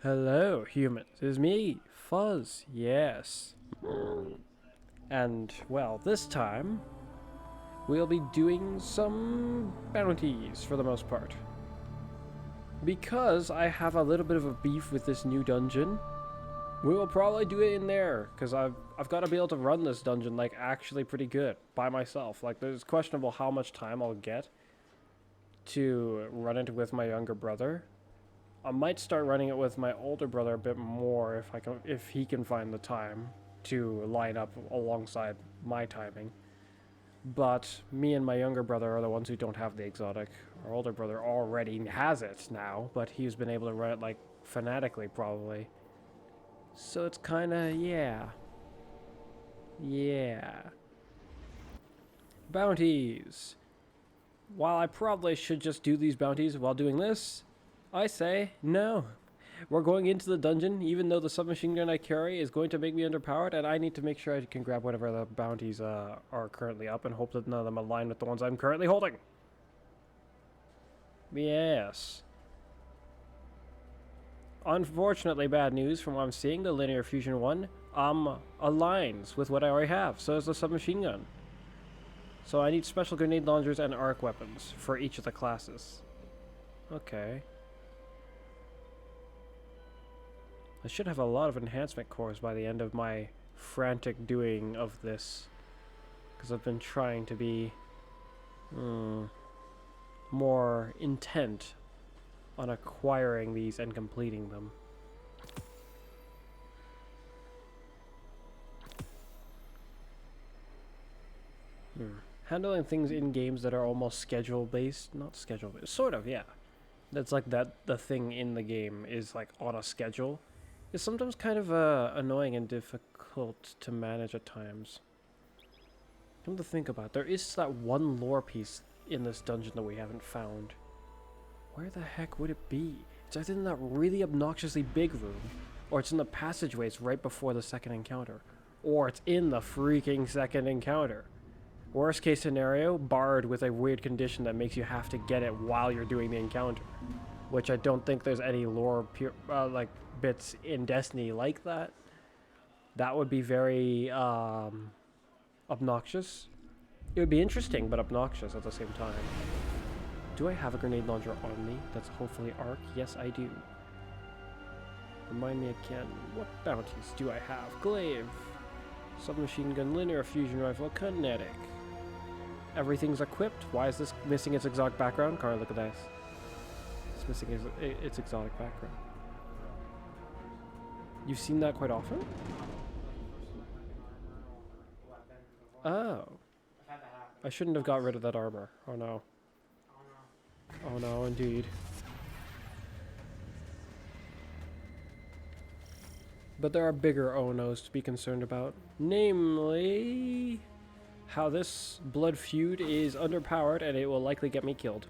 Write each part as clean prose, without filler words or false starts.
Hello, humans. It's me, Fuzz. Yes. And, well, this time, we'll be doing some bounties for the most part. Because I have a little bit of a beef with this new dungeon, we will probably do it in there. Because I've got to be able to run this dungeon, like, actually pretty good by myself. Like, there's questionable how much time I'll get to run it with my younger brother. I might start running it with my older brother a bit more if he can find the time to line up alongside my timing. But me and my younger brother are the ones who don't have the exotic. Our older brother already has it now, but he's been able to run it like fanatically probably. So it's kinda, yeah. Bounties. While I probably should just do these bounties while doing this, I say no. We're going into the dungeon, even though the submachine gun I carry is going to make me underpowered, and I need to make sure I can grab whatever the bounties are currently up and hope that none of them align with the ones I'm currently holding. Yes. Unfortunately, bad news from what I'm seeing, the linear fusion one aligns with what I already have, so is the submachine gun. So I need special grenade launchers and arc weapons for each of the classes. Okay. I should have a lot of enhancement cores by the end of my frantic doing of this. Because I've been trying to be more intent on acquiring these and completing them. Handling things in games that are almost schedule-based. Not schedule-based. Sort of, yeah. That's like that the thing in the game is like on a schedule. It's sometimes kind of annoying and difficult to manage at times. Come to think about it, there is that one lore piece in this dungeon that we haven't found. Where the heck would it be? It's either in that really obnoxiously big room, or it's in the passageways right before the second encounter, or it's in the freaking second encounter. Worst case scenario, barred with a weird condition that makes you have to get it while you're doing the encounter. Which I don't think there's any lore like bits in Destiny like that. That would be very obnoxious. It would be interesting, but obnoxious at the same time. Do I have a grenade launcher on me? That's hopefully arc. Yes, I do. Remind me again, what bounties do I have? Glaive, submachine gun, linear fusion rifle, kinetic. Everything's equipped. Why is this missing its exotic background? Can't look at this. It's missing its exotic background. You've seen that quite often? Oh. I shouldn't have got rid of that armor. Oh no. Oh no, indeed. But there are bigger oh no's to be concerned about. Namely, how this blood feud is underpowered and it will likely get me killed.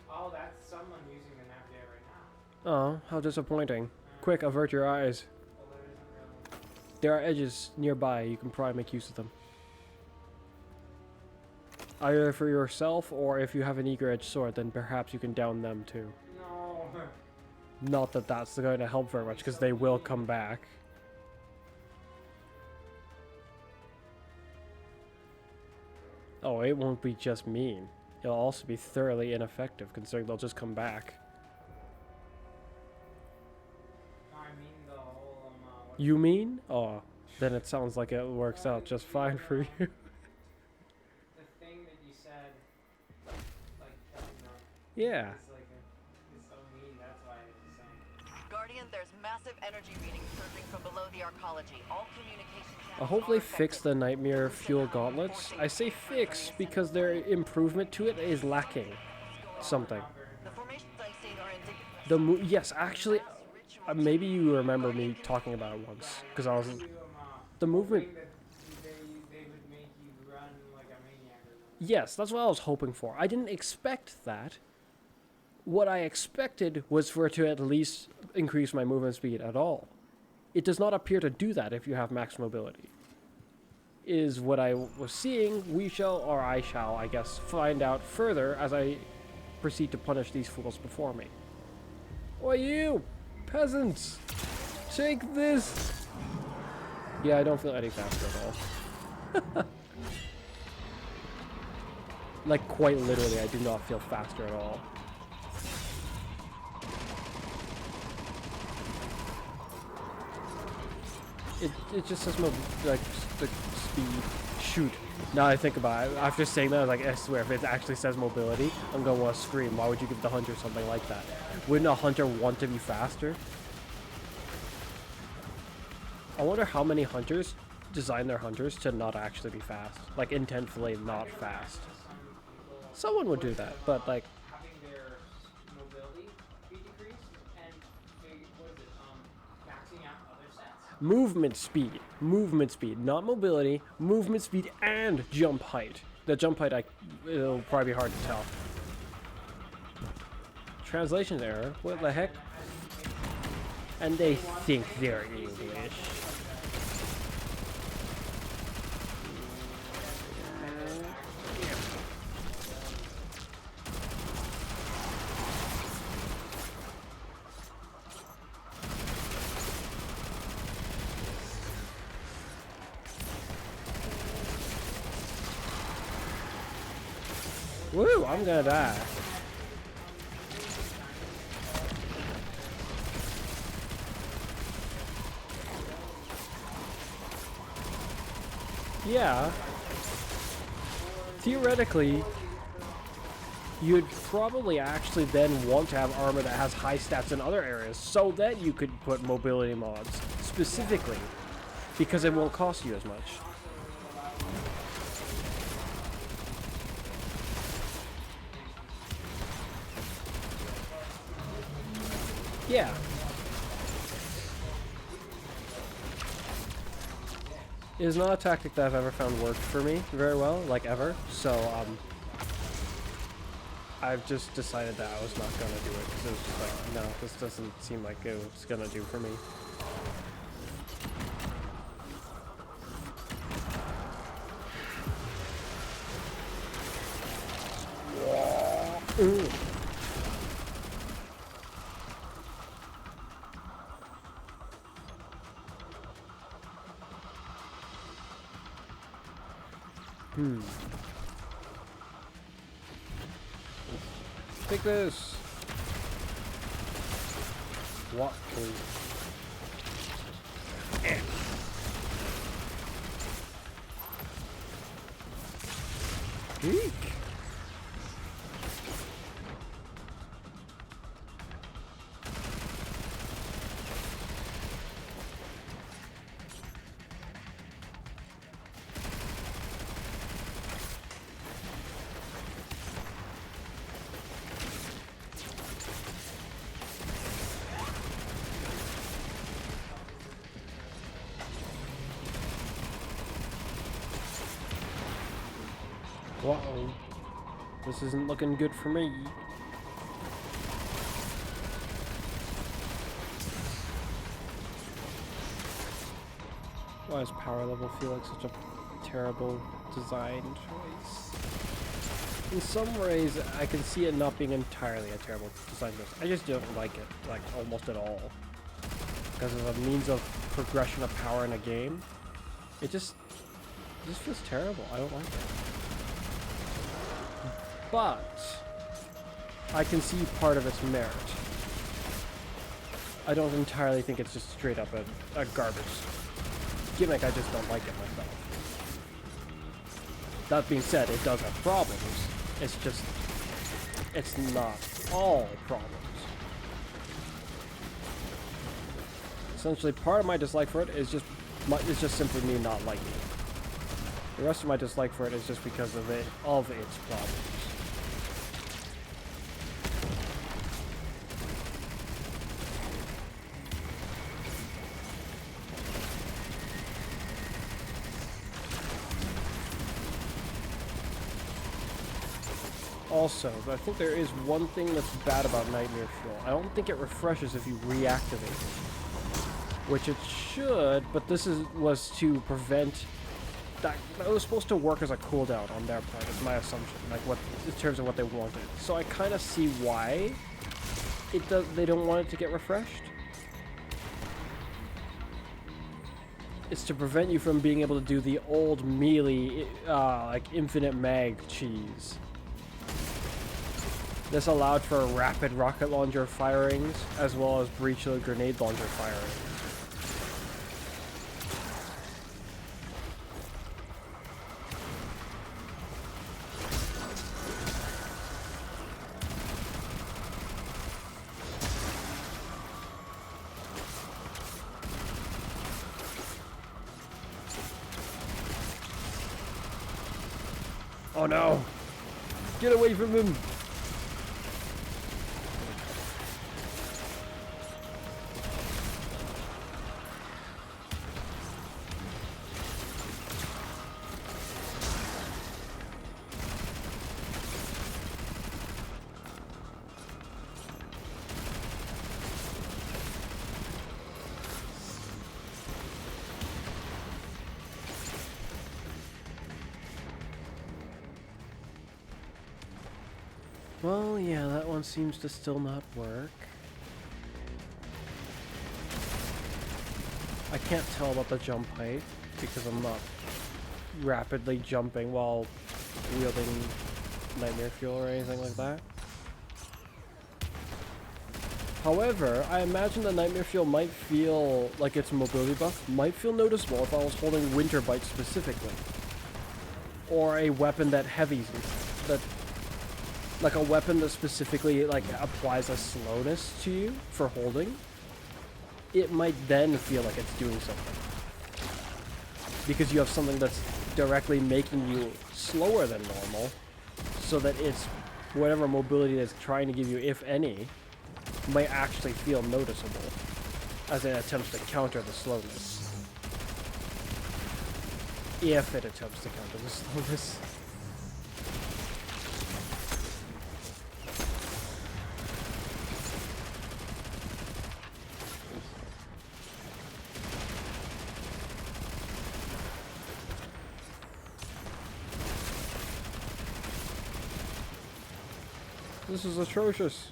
Oh, that's someone using the navigator right now. Oh, how disappointing. Quick, avert your eyes. Well, there isn't really. There are edges nearby, you can probably make use of them. Either for yourself, or if you have an eager edge sword, then perhaps you can down them too. No. Not that that's going to help very much, because they will come back. Oh, it won't be just mean. It'll also be thoroughly ineffective, considering they'll just come back. No, I mean the whole You mean? Oh, then it sounds like it works out just fine for you. the thing that you said, like, Yeah. it's like it's so mean. That's why it's saying. Guardian, there's massive energy readings surging from below the arcology. All communication channels I'll hopefully are fix affected. the Nightmare Fuel Gauntlets. I say fix because their improvement to it is lacking something. The formations I've seen are indicative. Yes, actually, maybe you remember me talking about it once, because I was... The movement... That they would make you run like a maniac or something. Yes, that's what I was hoping for. I didn't expect that. What I expected was for it to at least increase my movement speed at all. It does not appear to do that if you have max mobility. Is what I was seeing. We shall, or I shall, I guess, find out further as I proceed to punish these fools before me. Or you, Peasants! Take this! Yeah, I don't feel any faster at all. Like, quite literally, I do not feel faster at all. It just says like the speed. Shoot. Now I think about it, after saying that, I was like, I swear, if it actually says mobility, I'm gonna want to scream. Why would you give the hunter something like that? Wouldn't a hunter want to be faster? I wonder how many hunters design their hunters to not actually be fast. Like, intentionally not fast. Someone would do that, but like... Having their mobility be decreased and, what is it, maxing out other sets. Movement speed, not mobility, movement speed and jump height. The jump height, it'll probably be hard to tell. Translation error, what the heck? And they think they're English. Woo, I'm gonna die. Yeah. Theoretically, you'd probably actually then want to have armor that has high stats in other areas so that you could put mobility mods specifically, because it won't cost you as much. Yeah. It is not a tactic that I've ever found worked for me very well, like ever. So, I've just decided that I was not gonna do it because it was just like, no, this doesn't seem like it's gonna do for me. Ooh. Take this. What? Eek. Uh-oh. This isn't looking good for me. Why does power level feel like such a terrible design choice? In some ways, I can see it not being entirely a terrible design choice. I just don't like it, like, almost at all. Because as a means of progression of power in a game, it just feels terrible. I don't like it. But I can see part of its merit. I don't entirely think it's just straight up a garbage gimmick. I just don't like it myself. That being said, it does have problems. It's just, it's not all problems. Essentially, part of my dislike for it is just simply me not liking it. The rest of my dislike for it is just because of its problems. Also, I think there is one thing that's bad about Nightmare Fuel. I don't think it refreshes if you reactivate it. Which it should, but this was to prevent... That was supposed to work as a cooldown on their part, is my assumption. Like, in terms of what they wanted. So I kind of see why they don't want it to get refreshed. It's to prevent you from being able to do the old melee, like infinite mag cheese. This allowed for rapid rocket launcher firings, as well as breach load grenade launcher firings. Oh no! Get away from him! Well, yeah, that one seems to still not work. I can't tell about the jump height because I'm not rapidly jumping while wielding nightmare fuel or anything like that. However, I imagine the nightmare fuel might feel like its mobility buff might feel noticeable if I was holding winter bite specifically. Or a weapon that heavies that like a weapon that specifically like applies a slowness to you for holding, it might then feel like it's doing something. Because you have something that's directly making you slower than normal, so that it's whatever mobility it's trying to give you, if any, might actually feel noticeable as it attempts to counter the slowness. If it attempts to counter the slowness. This is atrocious.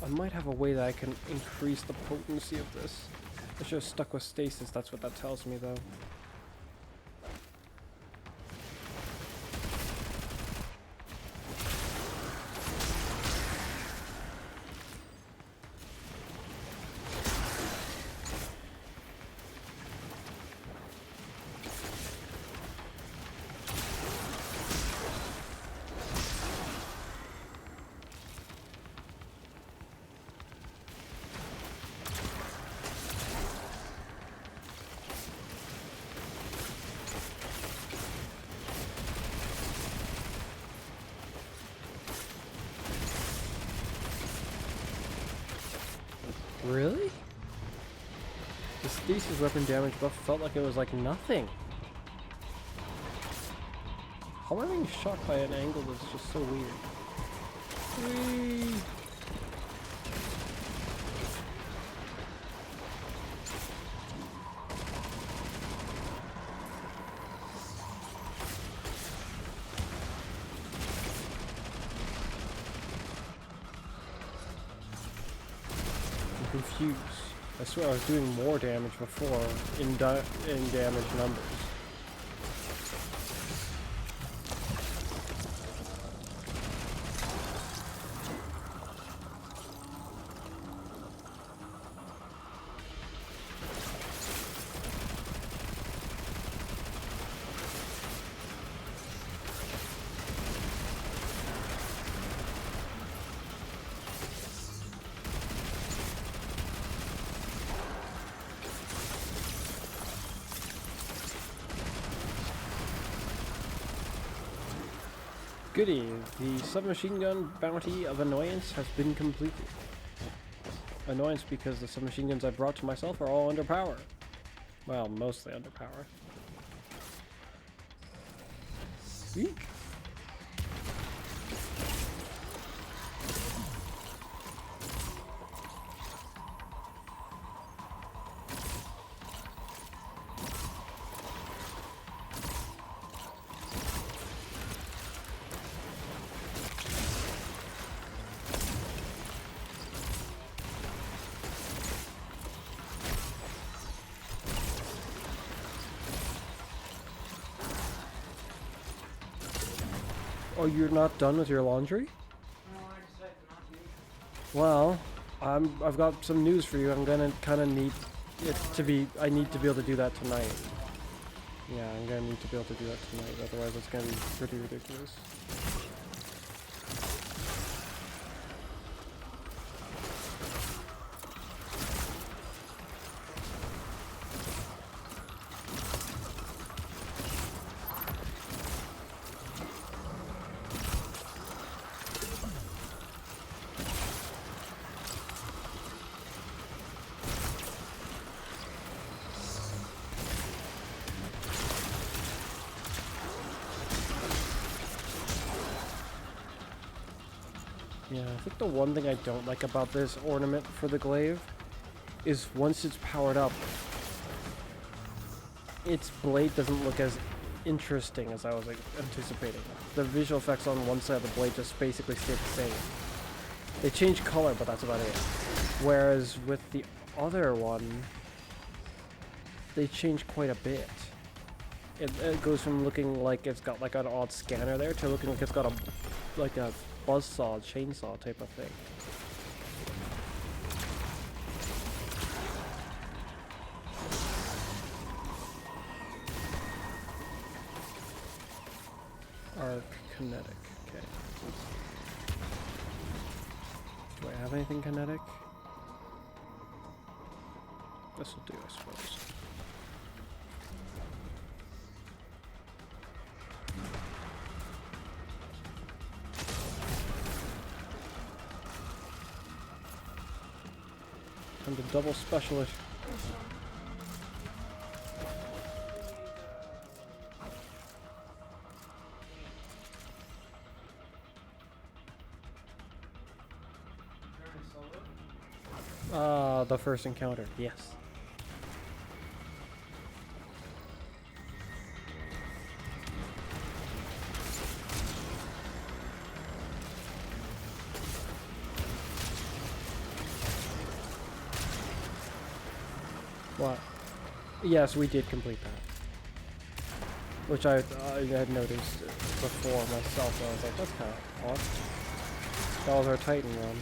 I might have a way that I can increase the potency of this. I should have stuck with stasis, that's what that tells me though. Really? The stasis weapon damage buff felt like it was like nothing. How am I being shot by an angle that's just so weird? Whee! Confused. I swear I was doing more damage before in damage numbers. Goody, the submachine gun bounty of annoyance has been completed. Annoyance because the submachine guns I brought to myself are all under power. Well, mostly under power. Eek. you're not done with your laundry? No, I decided not to. Well, I've got some news for you. I'm gonna kind of need it to be. I need to be able to do that tonight. Yeah, I'm gonna need to be able to do that tonight. Otherwise, it's gonna be pretty ridiculous. Yeah, I think the one thing I don't like about this ornament for the glaive is once it's powered up, its blade doesn't look as interesting as I was like, anticipating. The visual effects on one side of the blade just basically stay the same. They change color, but that's about it. Whereas with the other one, they change quite a bit. It goes from looking like it's got like an odd scanner there to looking like it's got a buzzsaw, chainsaw type of thing. Arc kinetic. Okay. Do I have anything kinetic? This will do, I suppose. Time to double special it. The first encounter, yes. What? Yes, we did complete that. Which I had noticed before myself. I was like, that's kind of odd. That was our Titan run.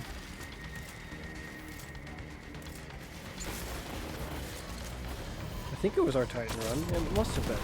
I think it was our Titan run. It must have been.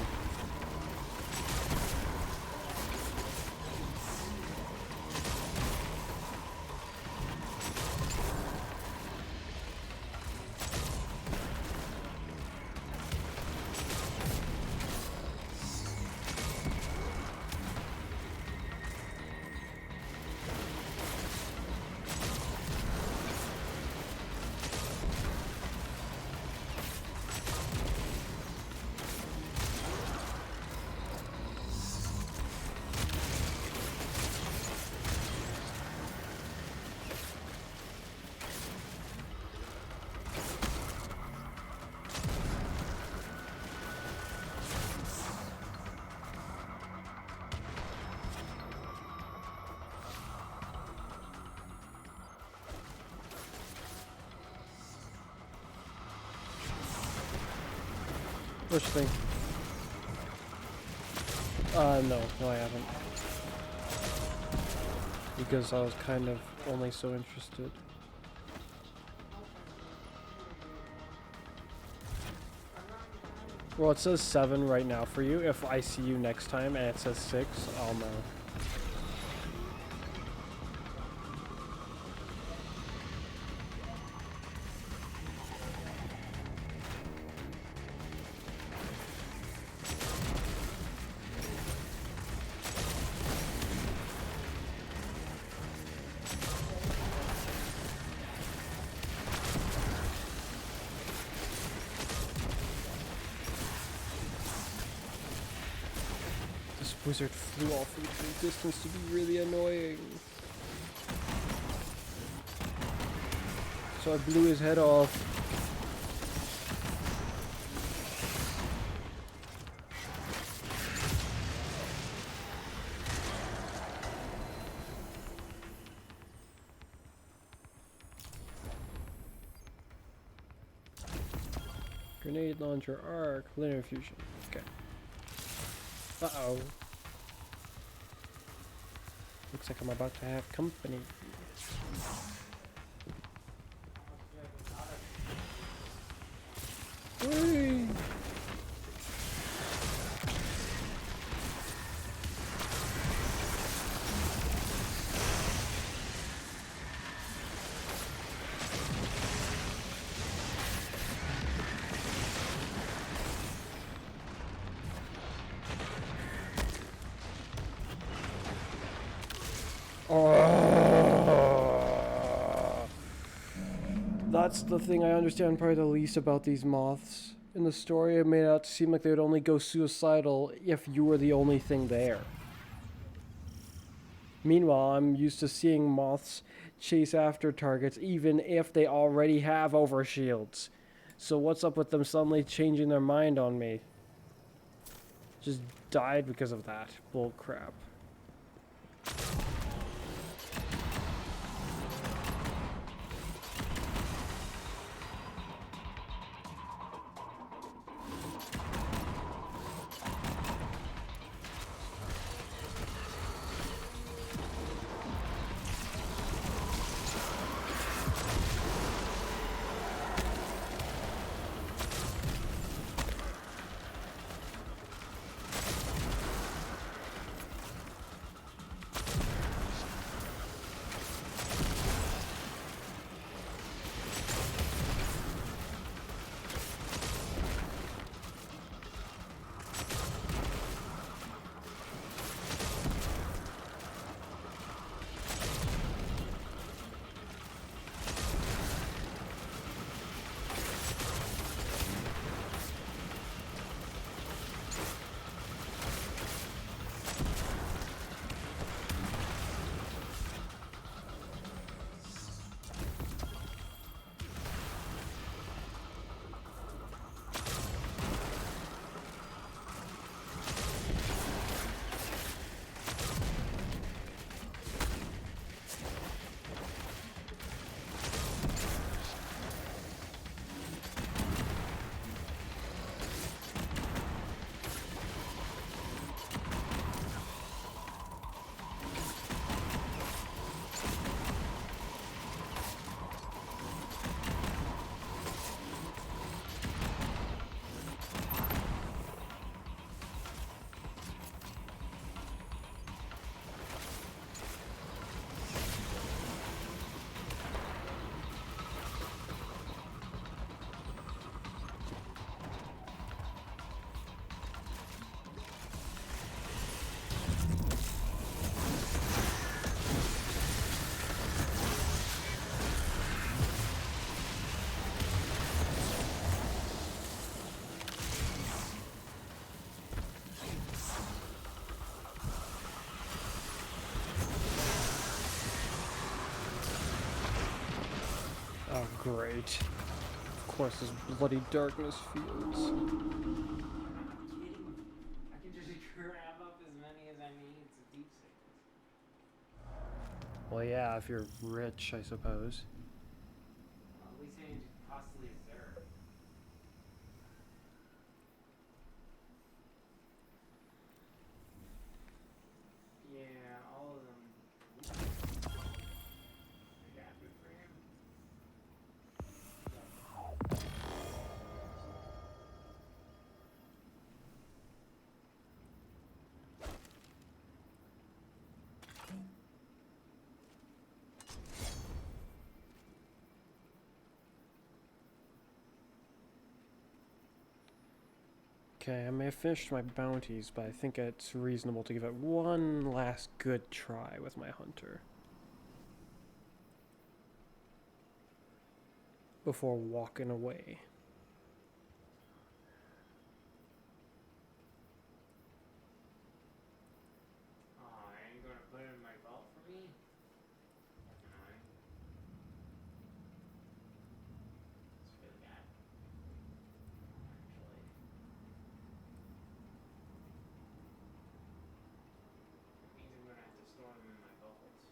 Which thing? No, I haven't. Because I was kind of only so interested. Well, it says 7 right now for you. If I see you next time and it says 6, I'll know. Wizard flew off into the distance to be really annoying. So I blew his head off. Grenade launcher, arc, linear fusion. Okay. Uh-oh. Looks like I'm about to have company. Whee! Oh, that's the thing I understand probably the least about these moths. In the story, it made out to seem like they would only go suicidal if you were the only thing there. Meanwhile, I'm used to seeing moths chase after targets even if they already have overshields. So what's up with them suddenly changing their mind on me? Just died because of that. Bull crap. Oh, great. Of course, this bloody darkness fields. I'm kidding. I can just grab up as many as I need to deep sickness. Well, yeah, if you're rich, I suppose. Well, at least I ain't costly as dirt. Yeah, all of them. I got good for him. Okay, I may have finished my bounties, but I think it's reasonable to give it one last good try with my hunter. Before walking away. Oh, I ain't gonna put it in my vault for me? That's annoying. It's really bad. Actually. It means I'm gonna have to store them in my vaults.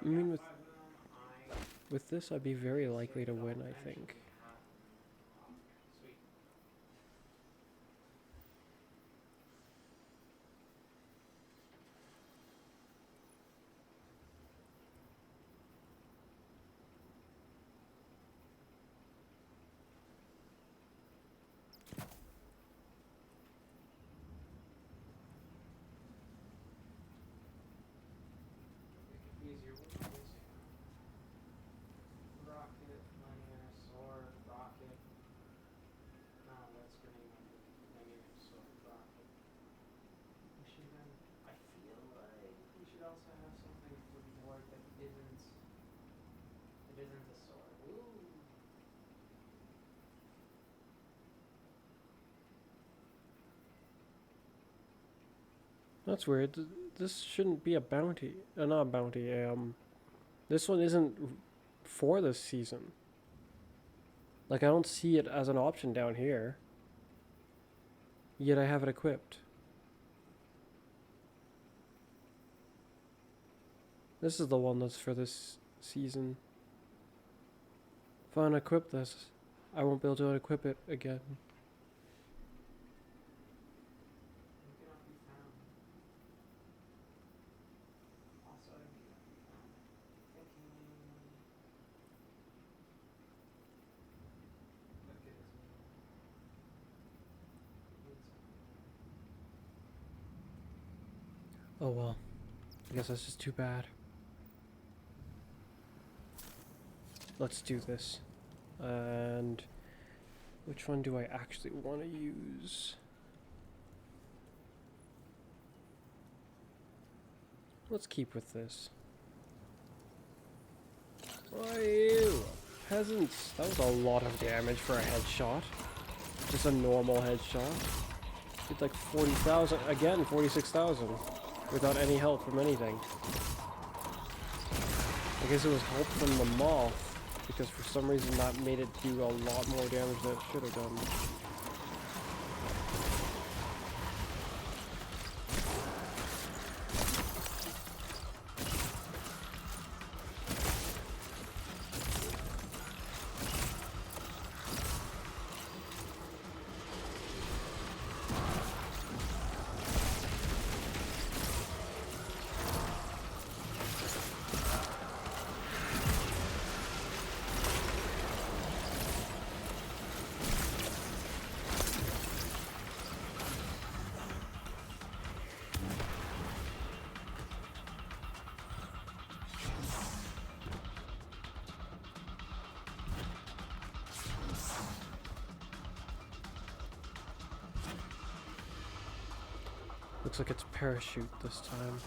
I mean, got 5 of them. with this, I'd be very likely to win, I think. Sweet. Make it easier. What am I using? Rocket, linear, sword, rocket. No, that's grenade. Linear, sword, rocket. We should then. I feel like we should also have something for board that isn't a sword. Ooh. That's weird. This shouldn't be a bounty. Not a bounty. This one isn't for this season. Like, I don't see it as an option down here. Yet I have it equipped. This is the one that's for this season. If I unequip this, I won't be able to unequip it again. It cannot be found. Also, it cannot be found. Thinking. Look at this. Oh well. I guess that's just too bad. Let's do this. And which one do I actually want to use? Let's keep with this. Why you peasants? That was a lot of damage for a headshot. Just a normal headshot. Did like 40,000 again, 46,000 without any help from anything. I guess it was help from the moth, because for some reason that made it do a lot more damage than it should have done. Looks like it's parachute this time.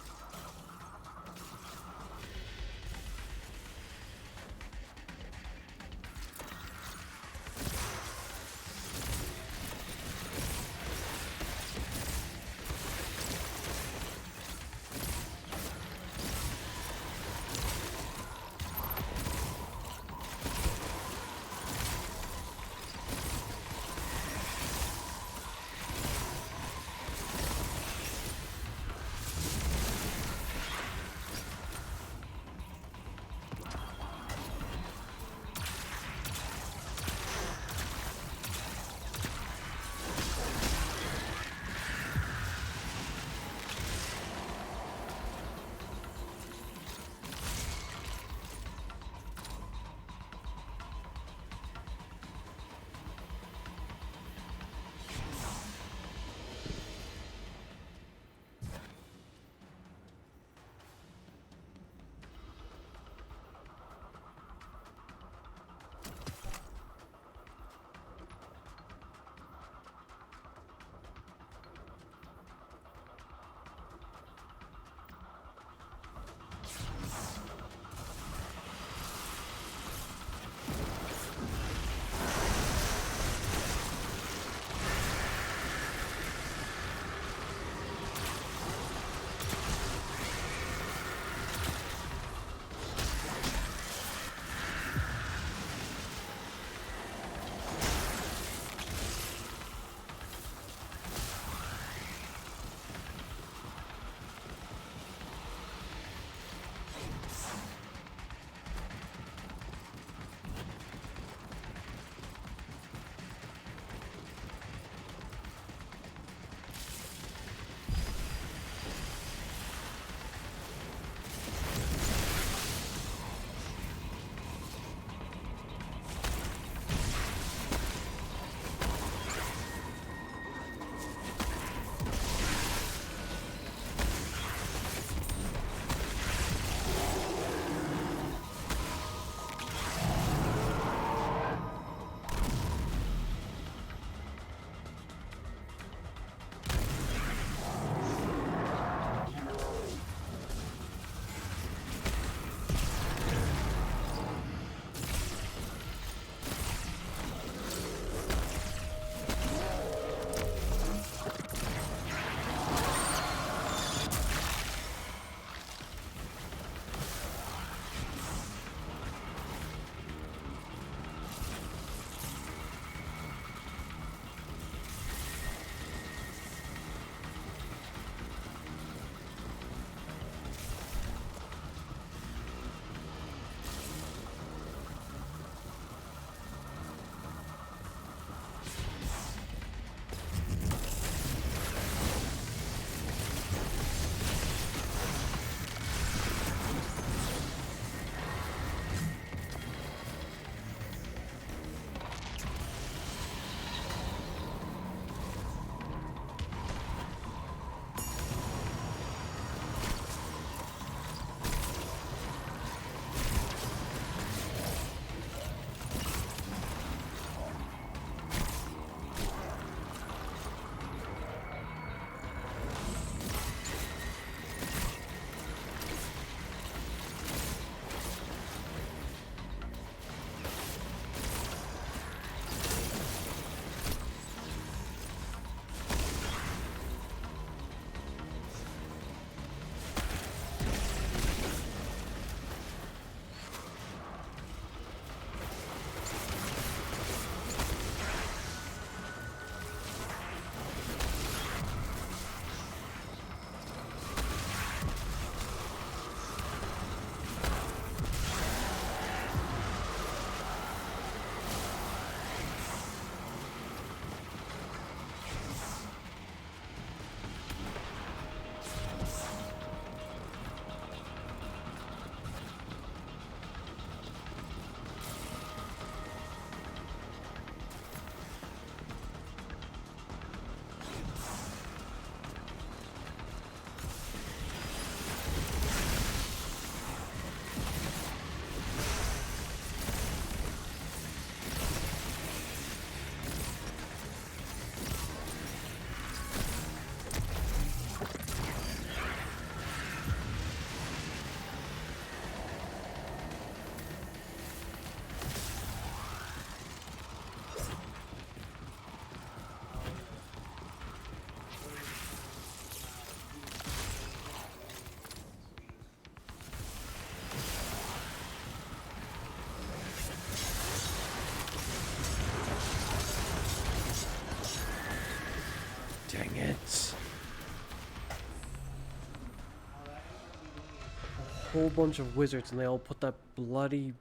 whole bunch of wizards and they all put that bloody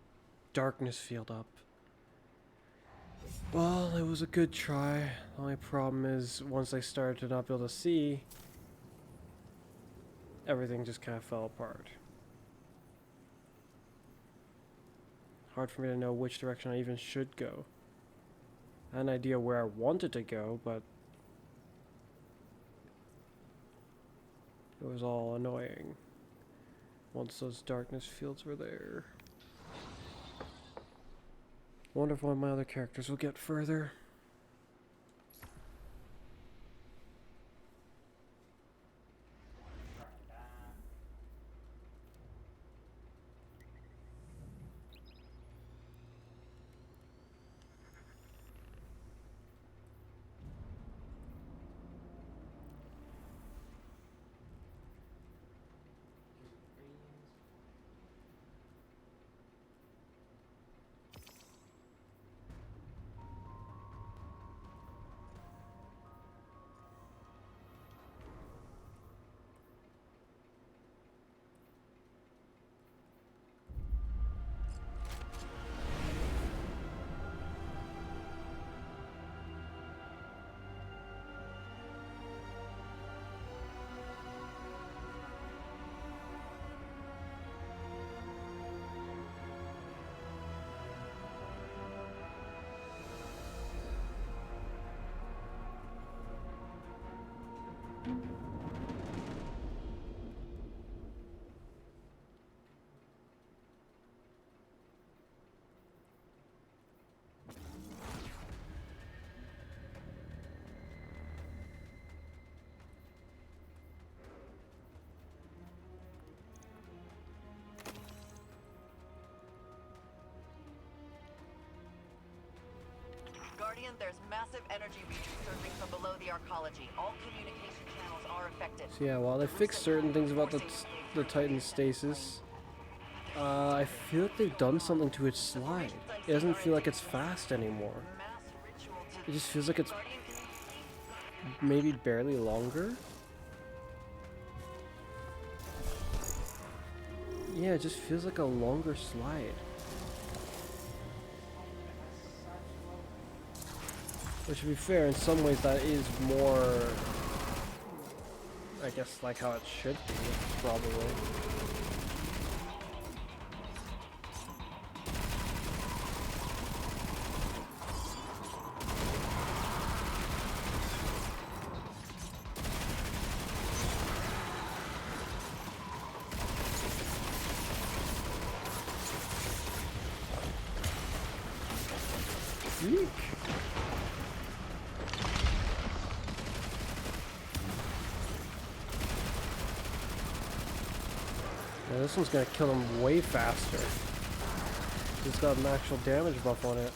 darkness field up. Well, it was a good try. The only problem is once I started to not be able to see, everything just kind of fell apart. Hard for me to know which direction I even should go. I had an idea where I wanted to go, but it was all annoying once those darkness fields were there. Wonder if one of my other characters will get further. Try that. Guardian, there's massive energy readings surging from below the arcology. All communication channels are affected. So yeah, while they fixed certain things about the Titan stasis, I feel like they've done something to its slide. It doesn't feel like it's fast anymore. It just feels like it's maybe barely longer. Yeah, it just feels like a longer slide. Which, to be fair, in some ways that is more, I guess, like how it should be, probably. Yeek. Yeah, this one's gonna kill him way faster. It's got an actual damage buff on it.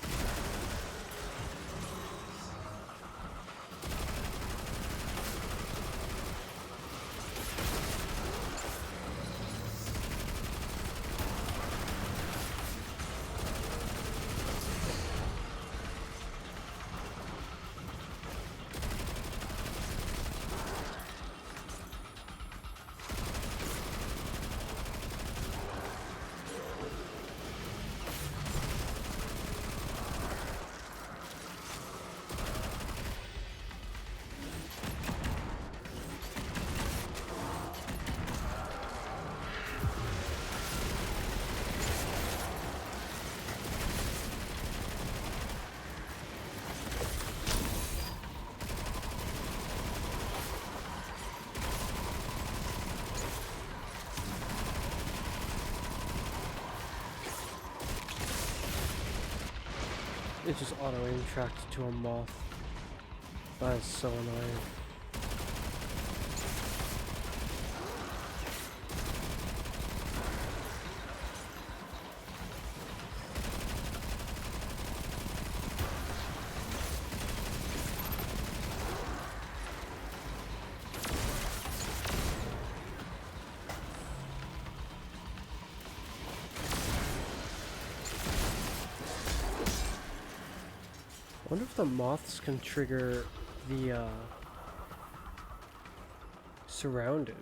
It just auto-aim tracked to a moth. That is so annoying. I wonder if the moths can trigger the surrounded.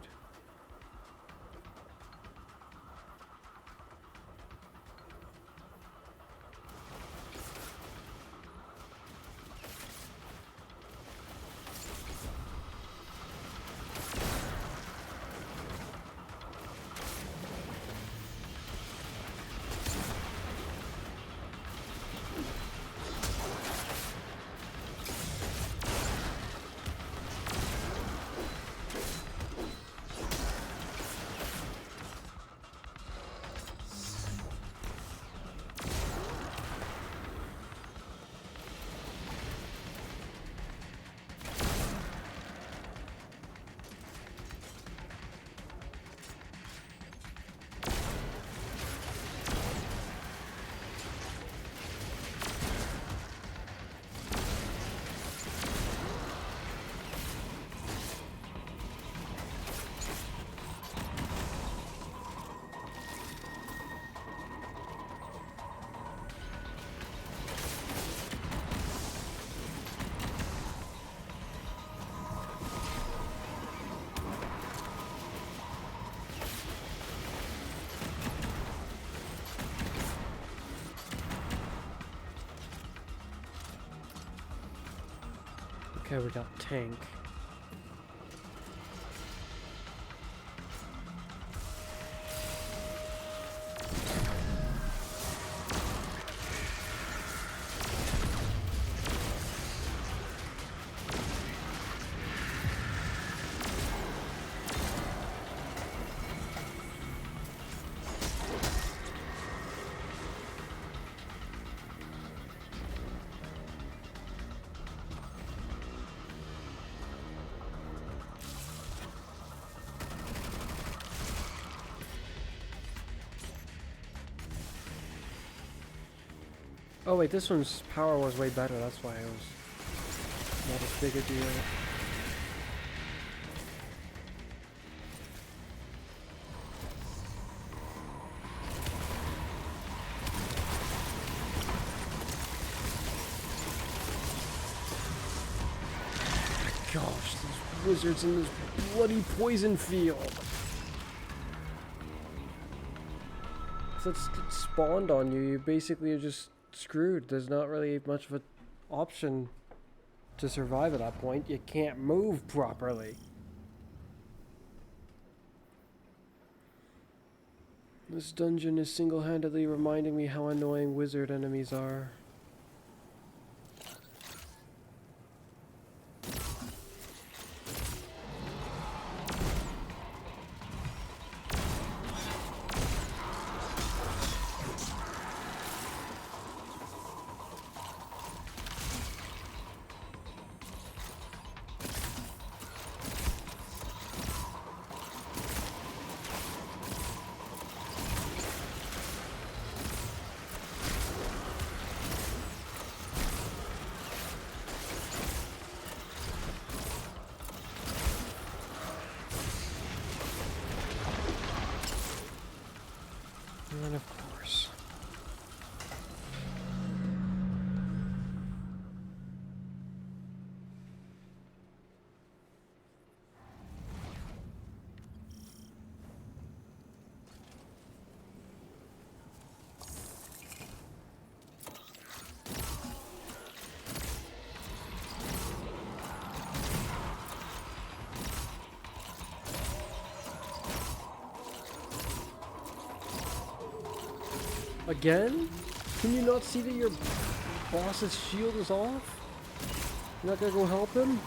Okay, we got tank. Oh wait, this one's power was way better, that's why it was not as big a deal. Gosh, these wizards in this bloody poison field. If it's spawned on you, you basically are just screwed. There's not really much of an option to survive at that point. You can't move properly. This dungeon is single-handedly reminding me how annoying wizard enemies are. And of course. Again? Can you not see that your boss's shield is off? You're not gonna go help him?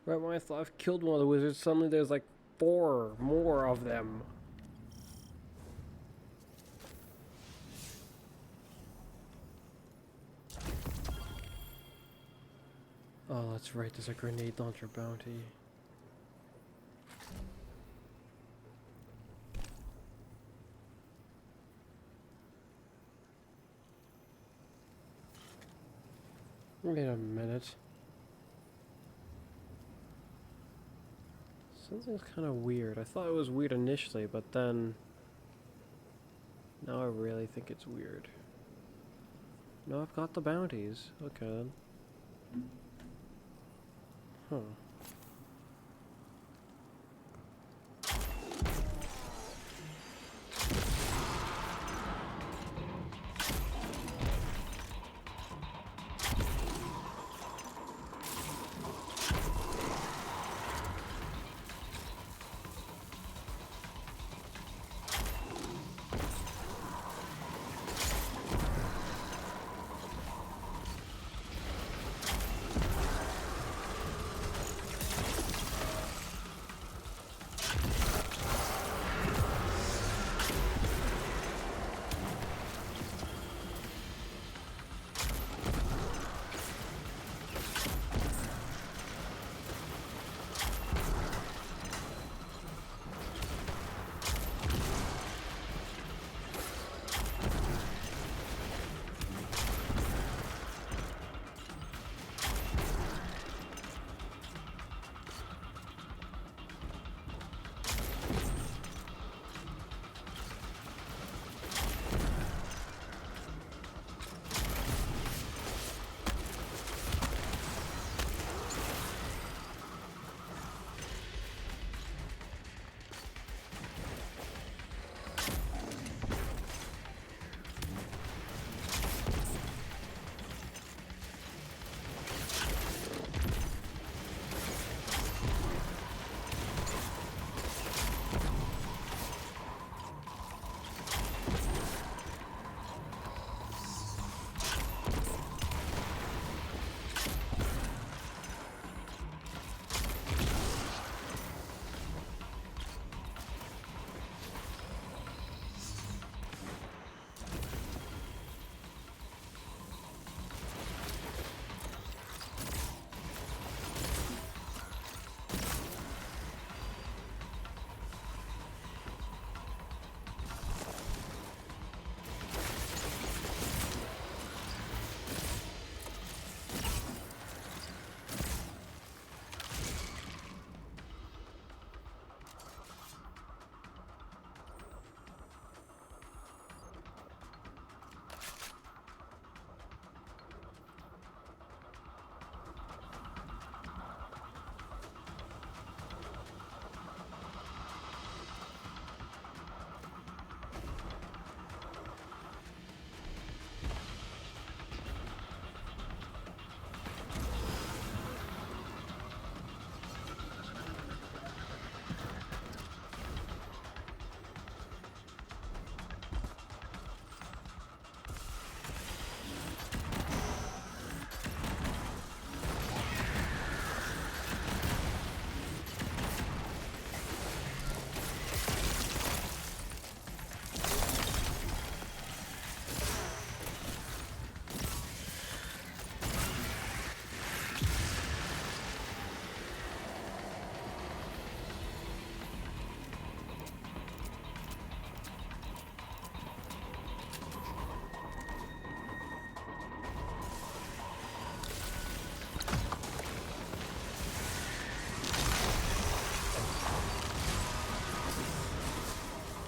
Right when I thought I've killed one of the wizards, suddenly there's like 4 more of them. Oh, that's right, there's a grenade launcher bounty. Wait a minute. Something's kind of weird. I thought it was weird initially, but then... now I really think it's weird. No, I've got the bounties. Okay then. Huh.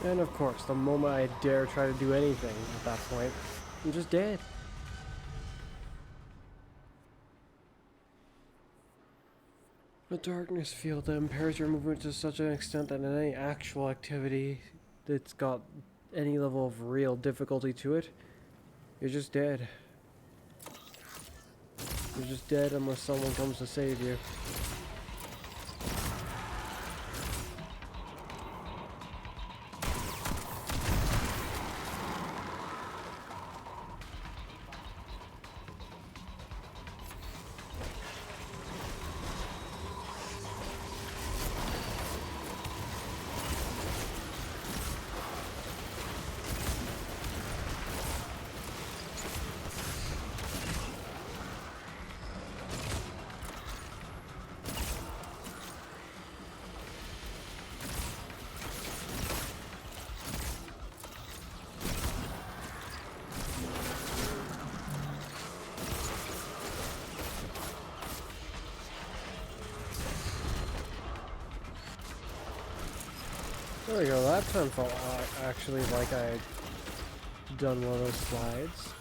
And of course, the moment I dare try to do anything at that point, I'm just dead. A darkness field that impairs your movement to such an extent that in any actual activity that's got any level of real difficulty to it, you're just dead. You're just dead unless someone comes to save you. There we go. That time felt actually like I'd done one of those slides.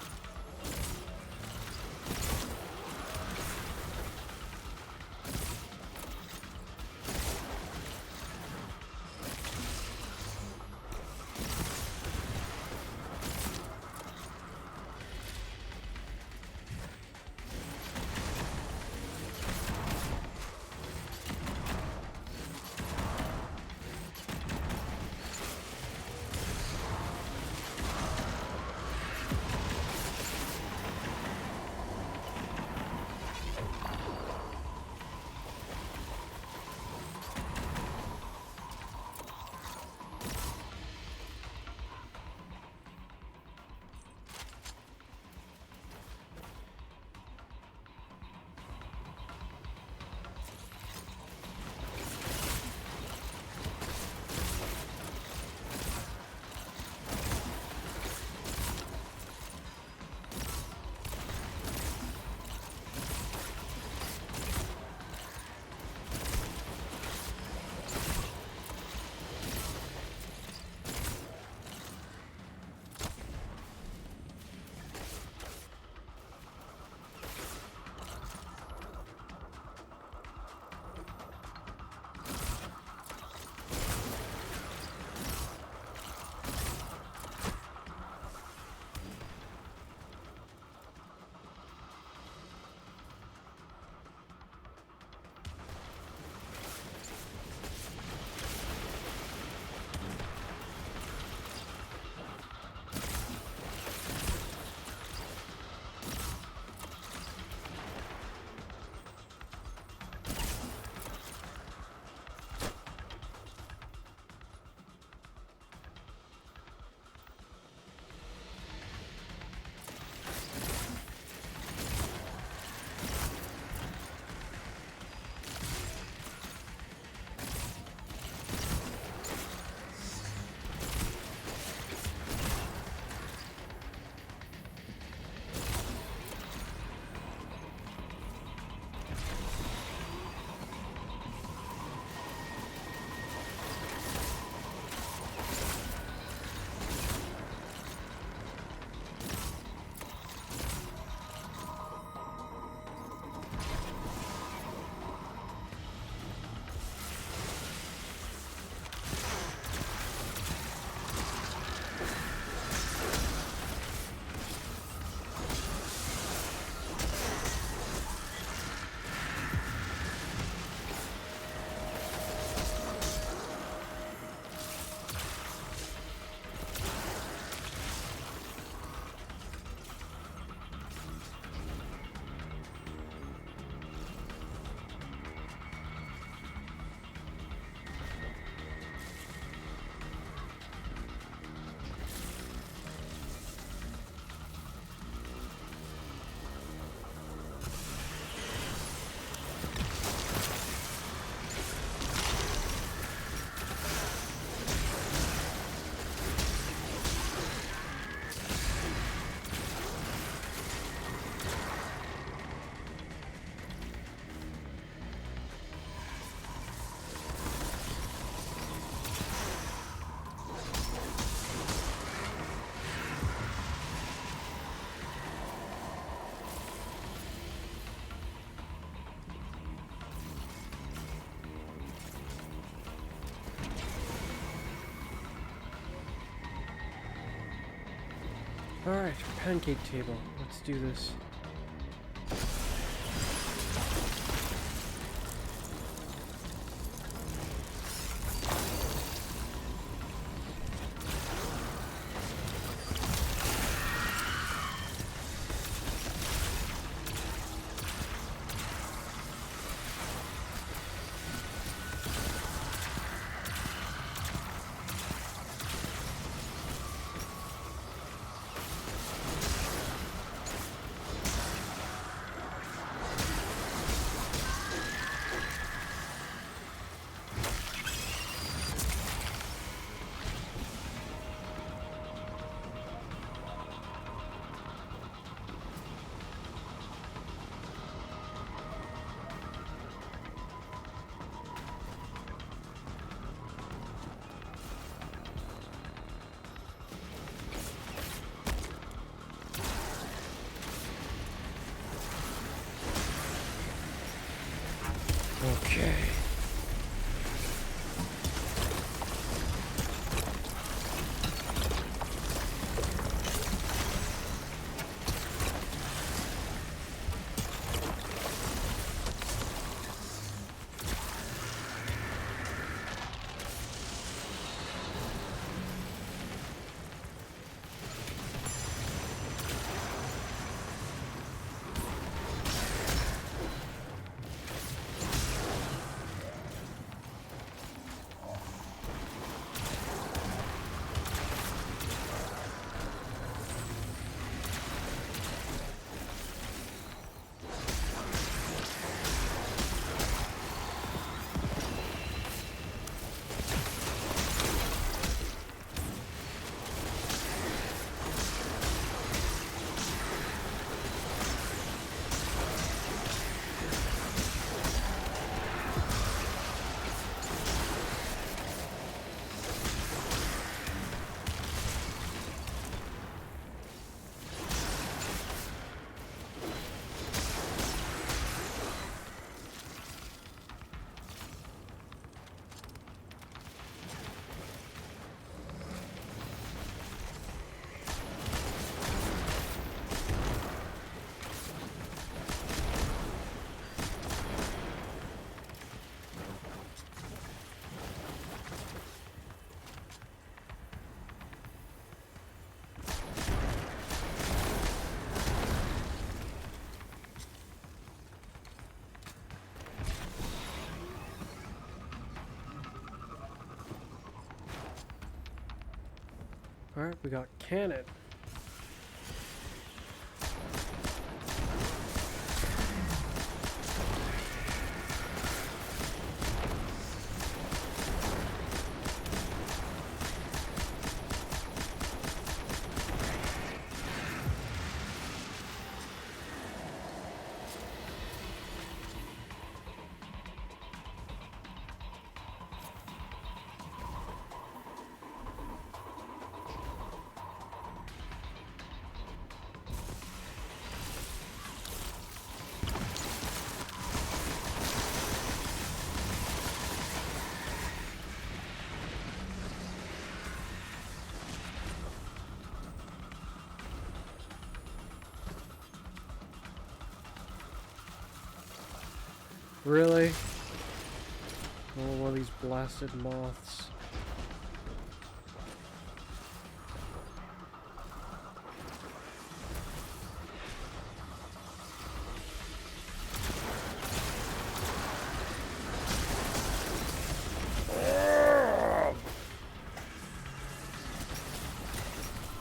Alright, pancake table. Let's do this. Okay. Alright, we got cannon. Really? Oh, one of these blasted moths.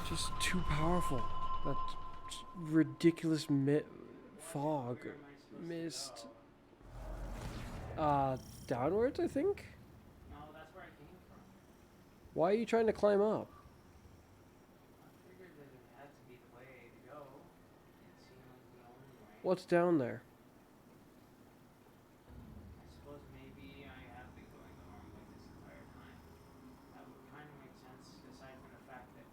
Just too powerful. That ridiculous fog. Mist. Downwards, I think? No, that's where I came from. Why are you trying to climb up? I figured that it had to be the way to go. It seemed like the only way. What's down there? I suppose maybe I have been going the wrong way this entire time. That would kind of make sense, aside from the fact that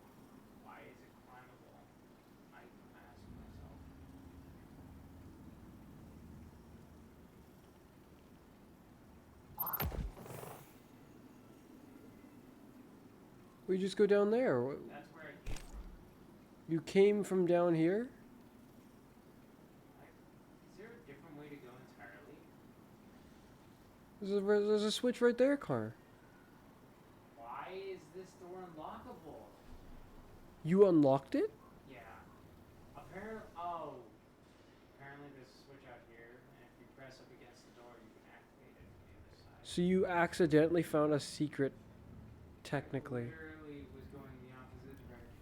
why is it climbable? I ask myself. We just go down there. That's where I came from. You came from down here? Is there a different way to go entirely? There's a switch right there, Connor. Why is this door unlockable? You unlocked it? Yeah. Apparently there's a switch out here, and if you press up against the door, you can activate it from the other side. So you accidentally found a secret, technically. Literally was going the opposite direction.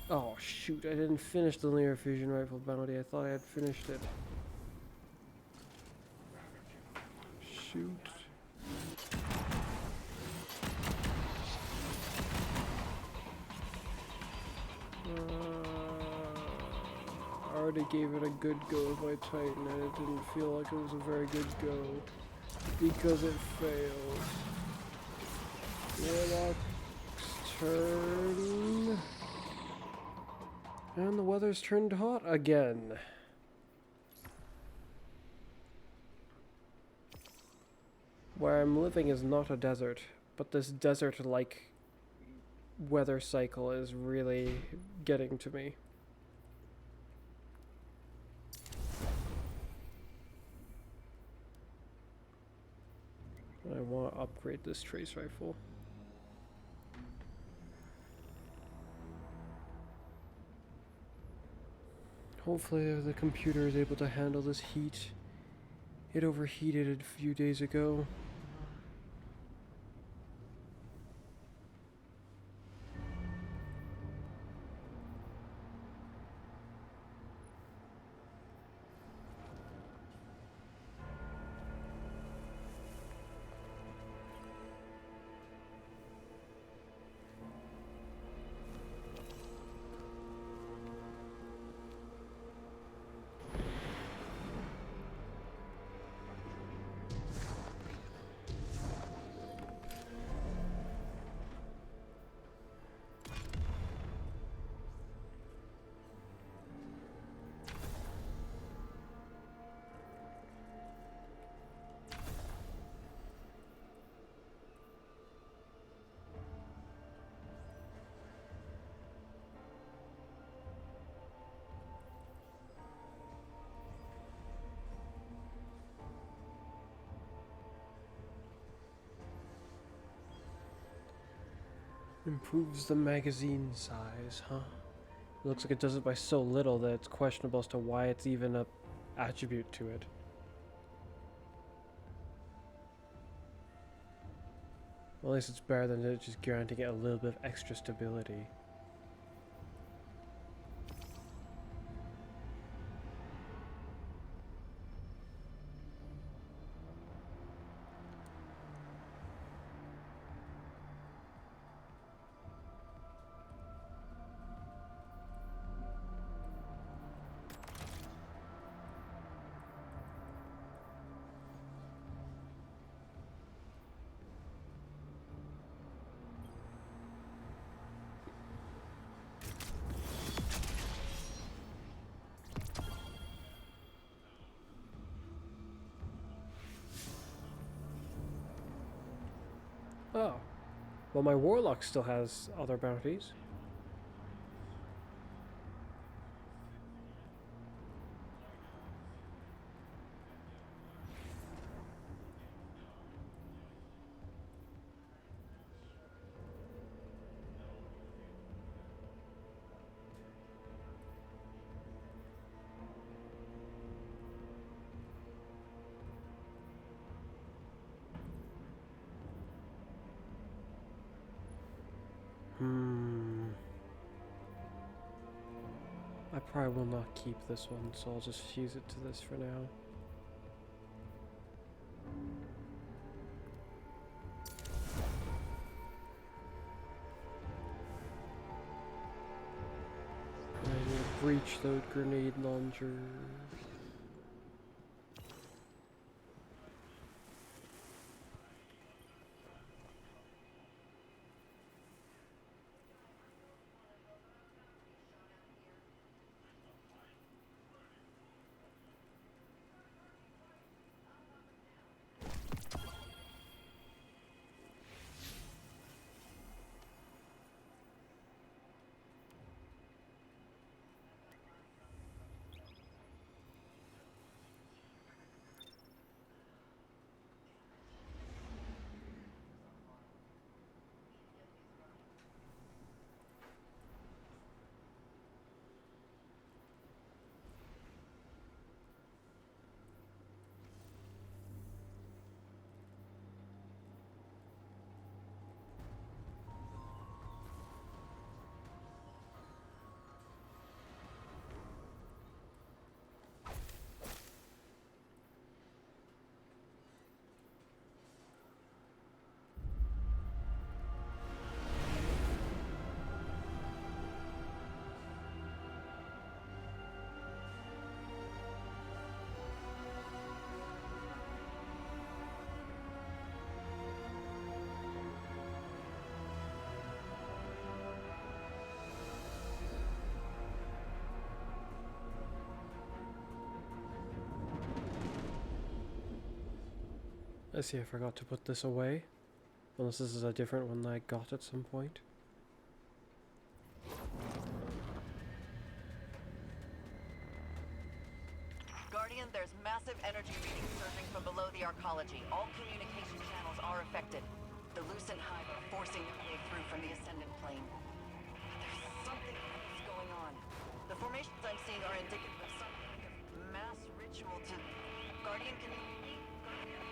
Oh shoot, I didn't finish the linear fusion rifle bounty. I thought I had finished it. Shoot. I already gave it a good go with my Titan and it didn't feel like it was a very good go because it failed. Warlock's turn. And the weather's turned hot again. Where I'm living is not a desert, but this desert-like weather cycle is really getting to me. I want to upgrade this trace rifle. Hopefully the computer is able to handle this heat. It overheated a few days ago. Improves the magazine size, huh? It looks like it does it by so little that it's questionable as to why it's even a attribute to it. Well, at least it's better than it just granting it a little bit of extra stability. Oh. Well, my warlock still has other bounties. I probably will not keep this one, so I'll just fuse it to this for now. I need a breach load grenade launcher. I see I forgot to put this away. Unless this is a different one that I got at some point. Guardian, there's massive energy readings surging from below the arcology. All communication channels are affected. The Lucent Hive are forcing their way through from the Ascendant plane. But there's something else going on. The formations I'm seeing are indicative of some kind of mass ritual to... Guardian, can you read me? Guardian?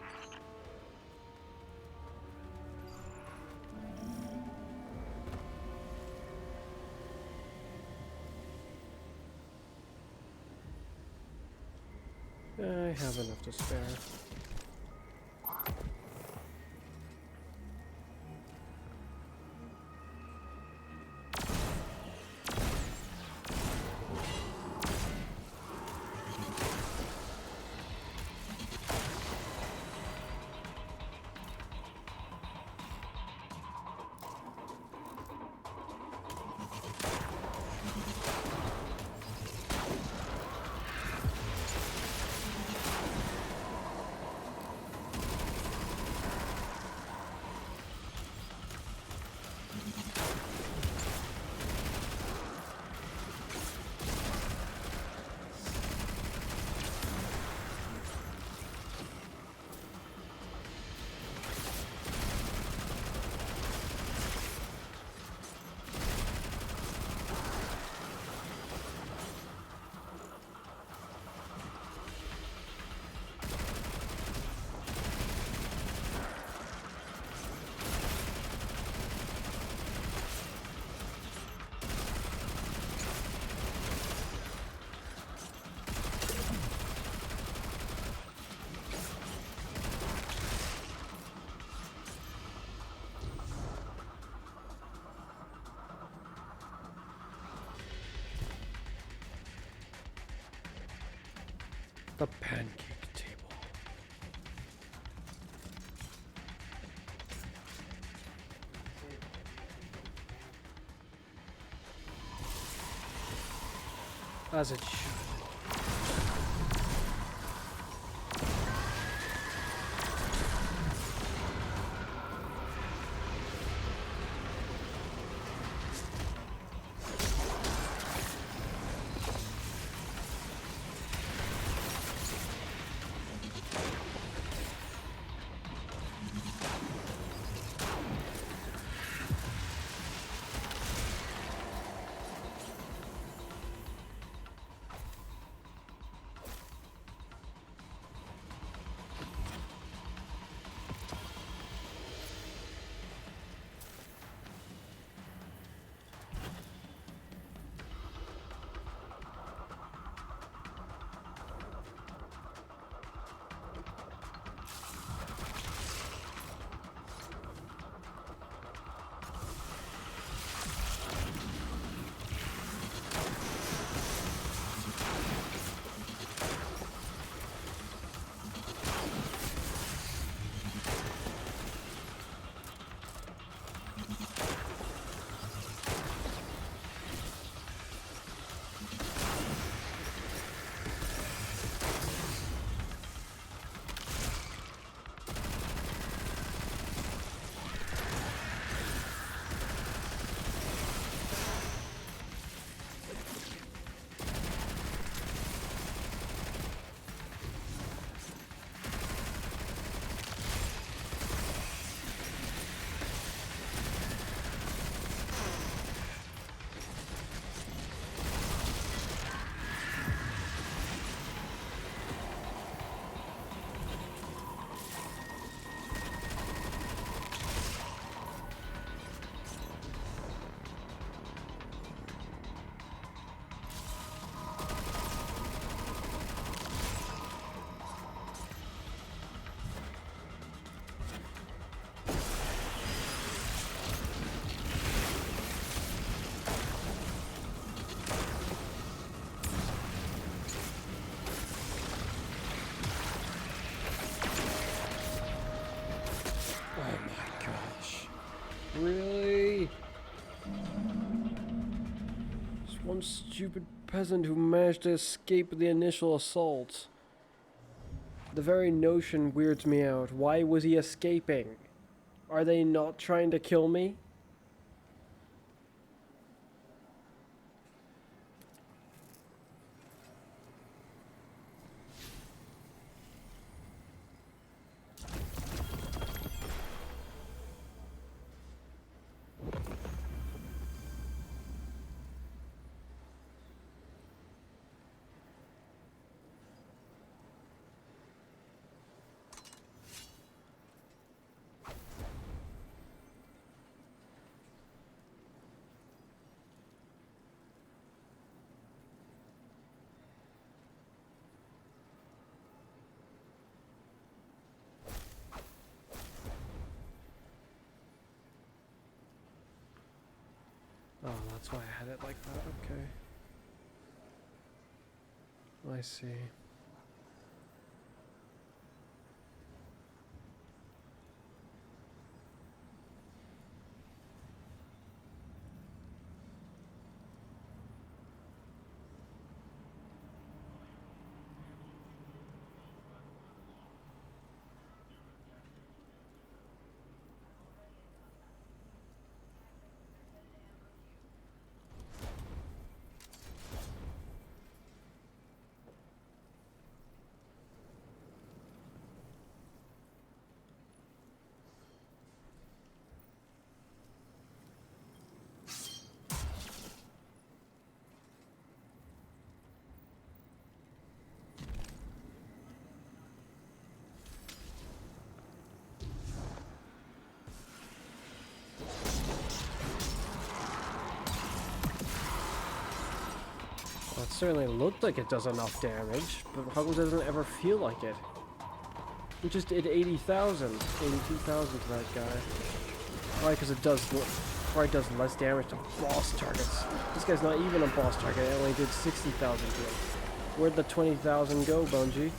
I have enough to spare. The pancake table. As it should. Really? Just one stupid peasant who managed to escape the initial assault. The very notion weirds me out. Why was he escaping? Are they not trying to kill me? Oh, that's why I had it like that. Okay. I see. Well, it certainly looked like it does enough damage, but how come it doesn't ever feel like it? We just did 80,000, 82,000 to that guy. Probably because it probably does less damage to boss targets. This guy's not even a boss target, it only did 60,000 to him. Where'd the 20,000 go, Bungie?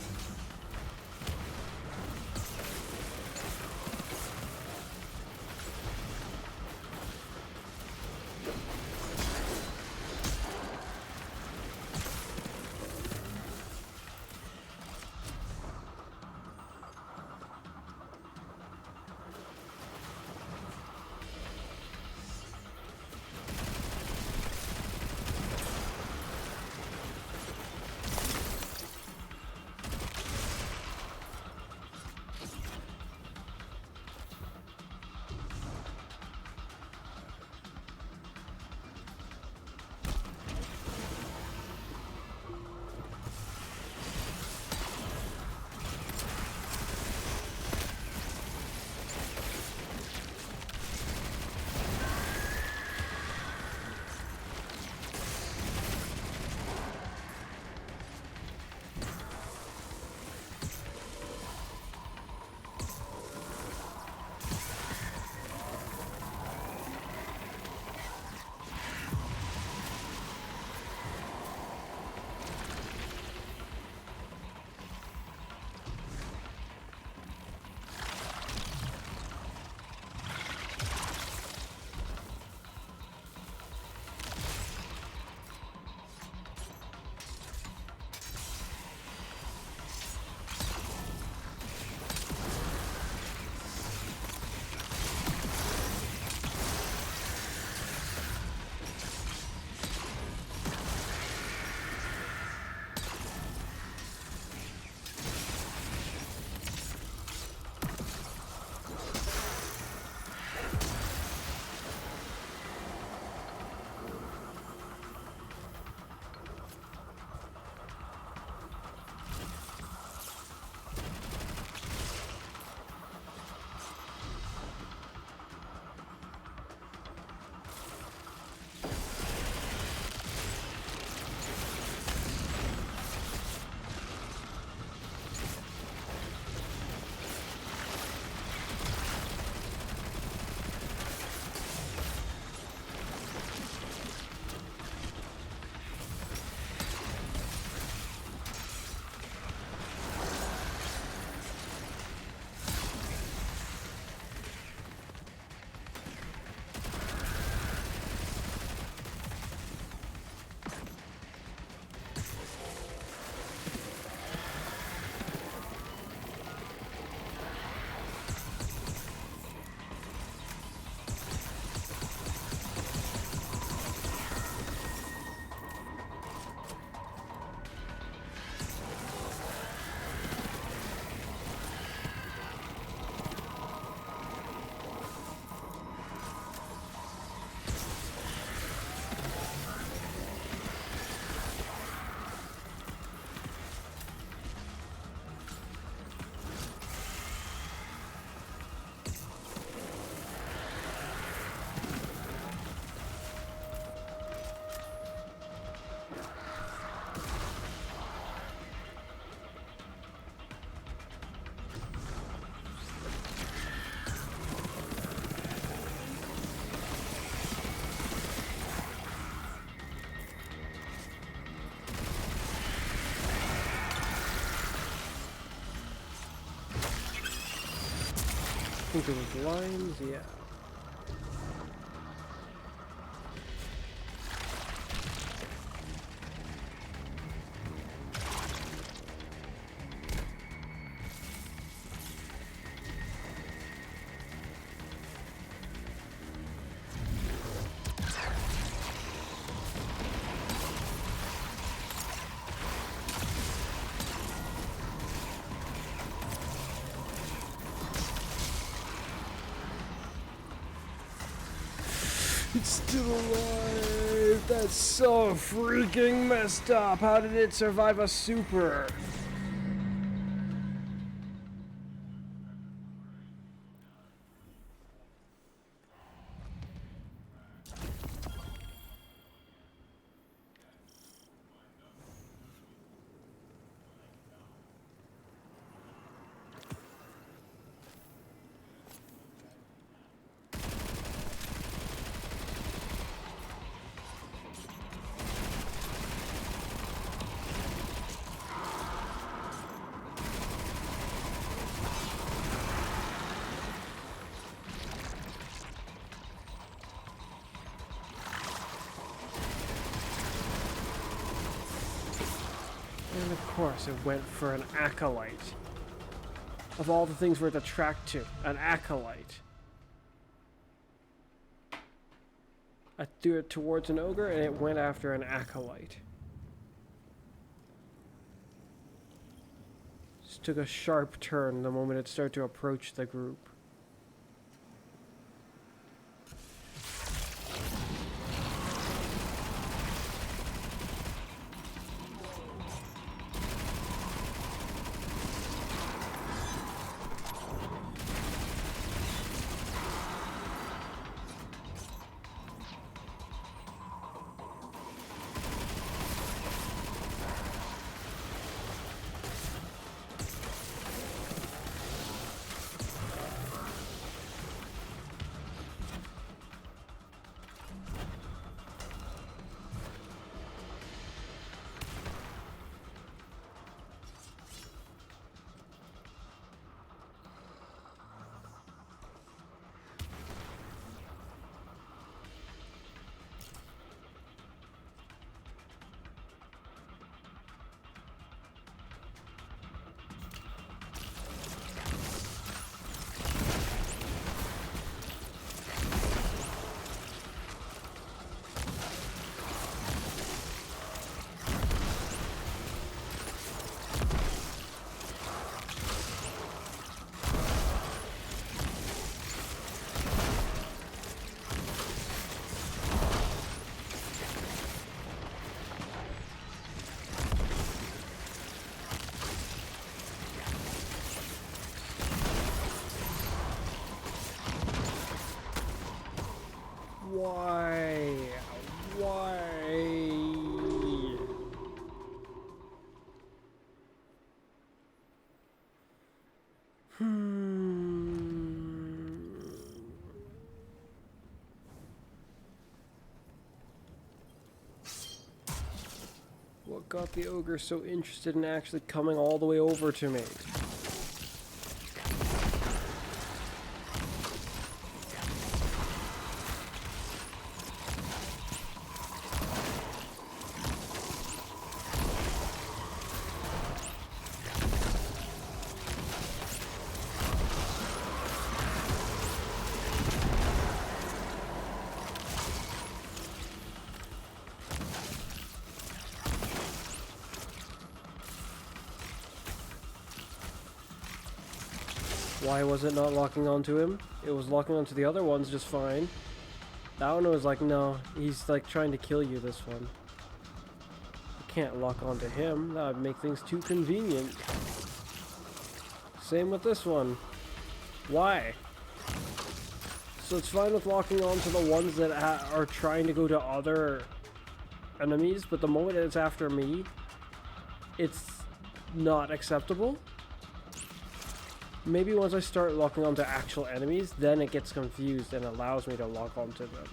talking to his lines, yeah. It's still alive! That's so freaking messed up! How did it survive a super? And of course it went for an acolyte. Of all the things for it to track to, an acolyte. I threw it towards an ogre and it went after an acolyte. Just took a sharp turn the moment it started to approach the group. Why? Why? What got the ogre so interested in actually coming all the way over to me? Why was it not locking onto him? It was locking onto the other ones just fine. That one was like, no, he's like trying to kill you, this one. You can't lock onto him. That would make things too convenient. Same with this one. Why? So it's fine with locking onto the ones that are trying to go to other enemies, but the moment it's after me, it's not acceptable. Maybe once I start locking onto actual enemies, then it gets confused and allows me to lock onto them.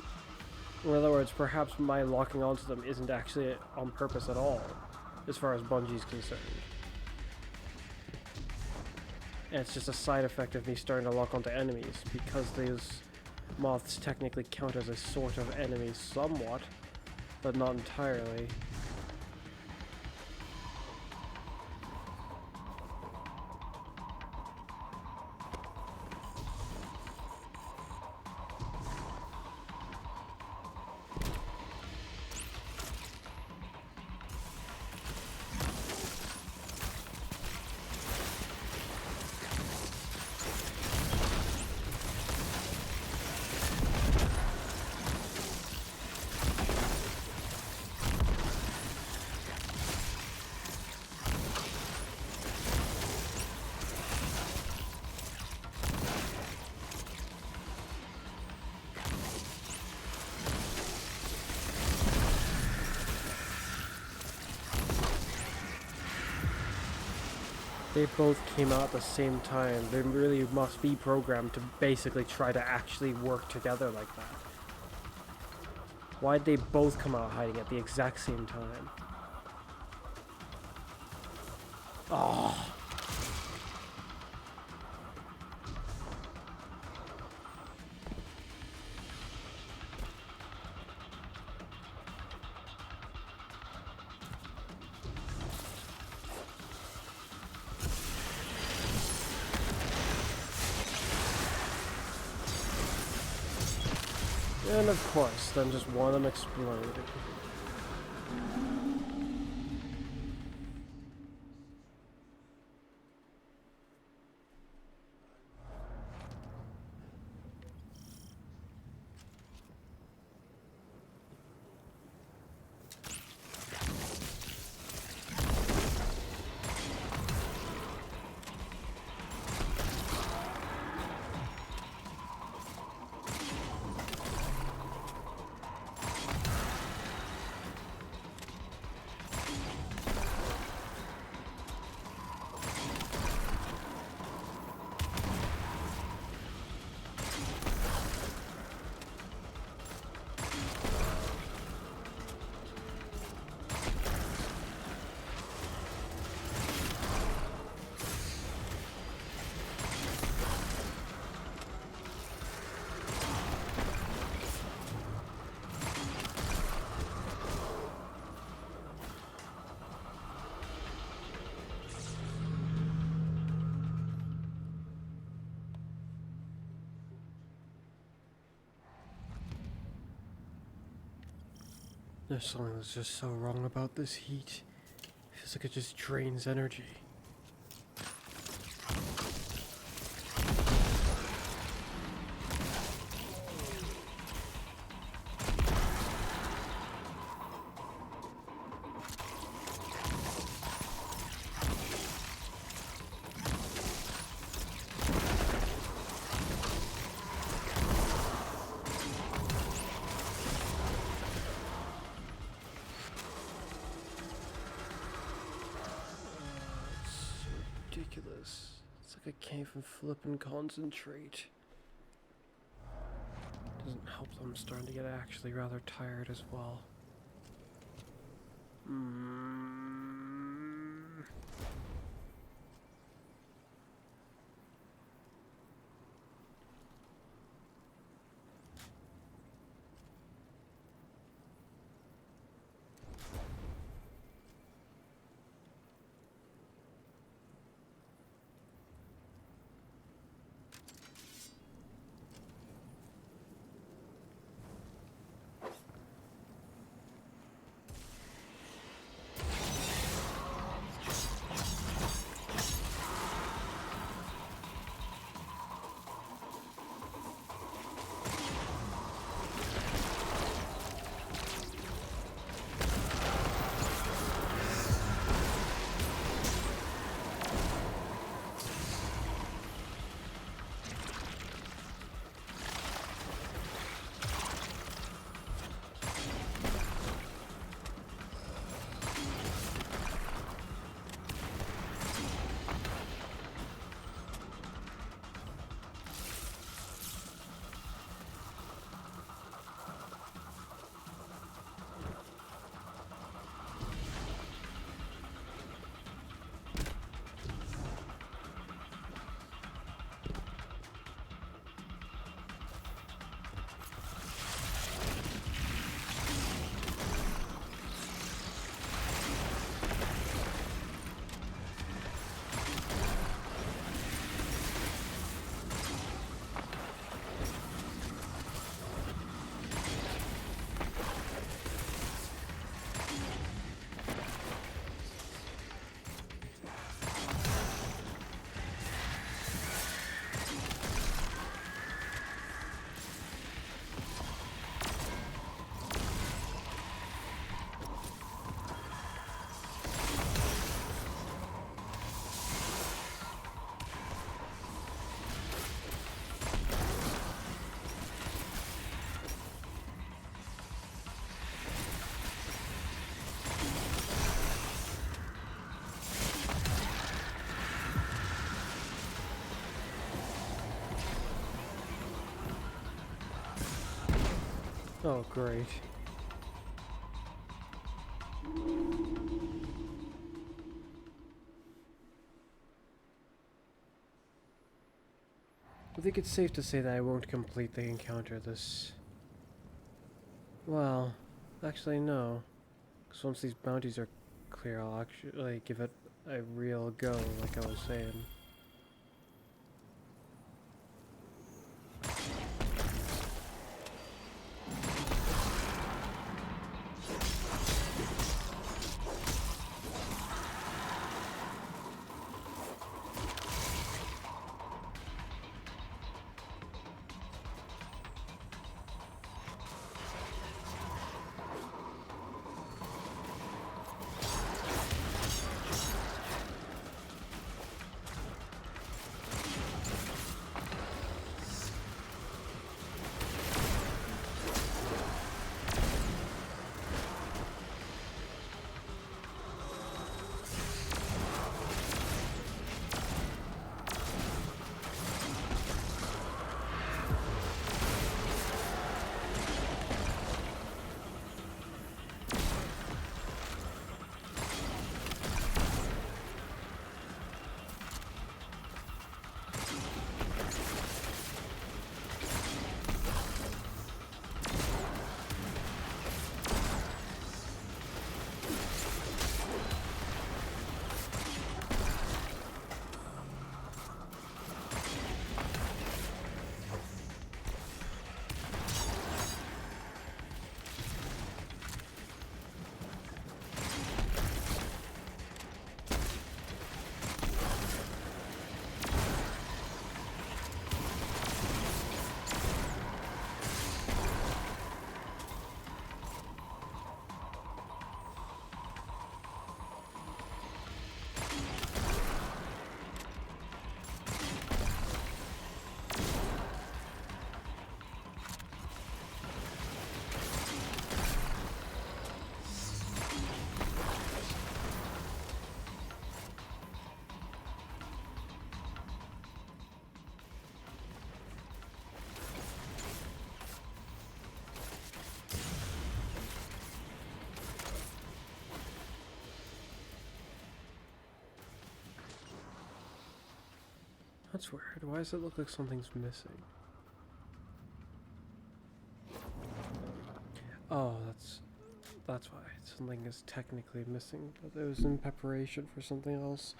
In other words, perhaps my locking onto them isn't actually on purpose at all, as far as Bungie's concerned. And it's just a side effect of me starting to lock onto enemies, because those moths technically count as a sort of enemy somewhat, but not entirely. They both came out at the same time. They really must be programmed to basically try to actually work together like that. Why'd they both come out hiding at the exact same time? Oh. And of course, then just one of them exploded. There's something that's just so wrong about this heat. Feels like it just drains energy. Ridiculous. It's like I can't even flip and concentrate. Doesn't help that I'm starting to get actually rather tired as well. Oh, great. I think it's safe to say that I won't complete the encounter this... Well, actually no. Because once these bounties are clear, I'll actually give it a real go, like I was saying. That's weird. Why does it look like something's missing? Oh, that's why. Something is technically missing, but it was in preparation for something else.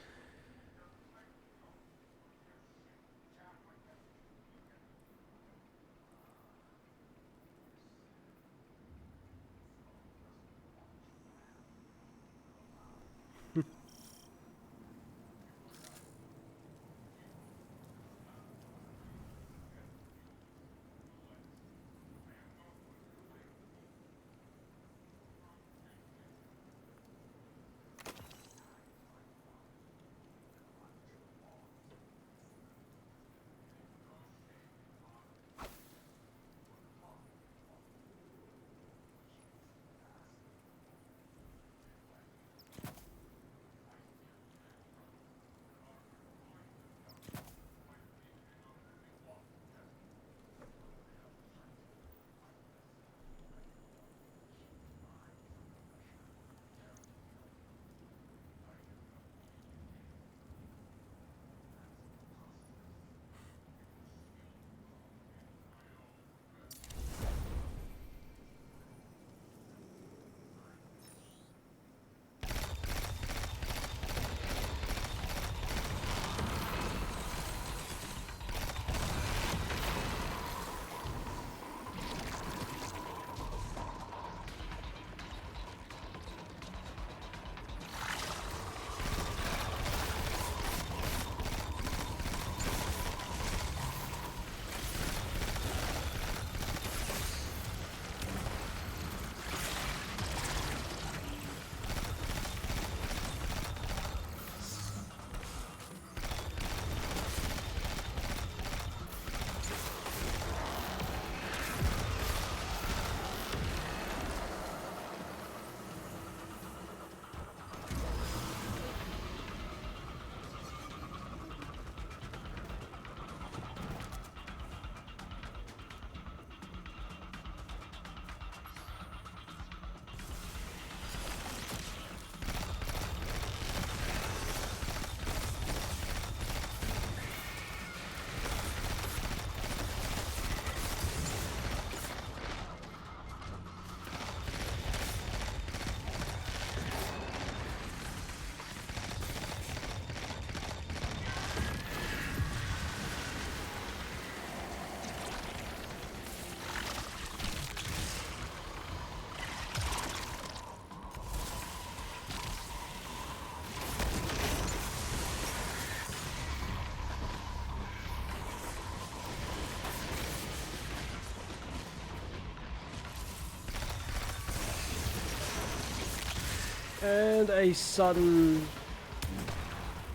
And a sudden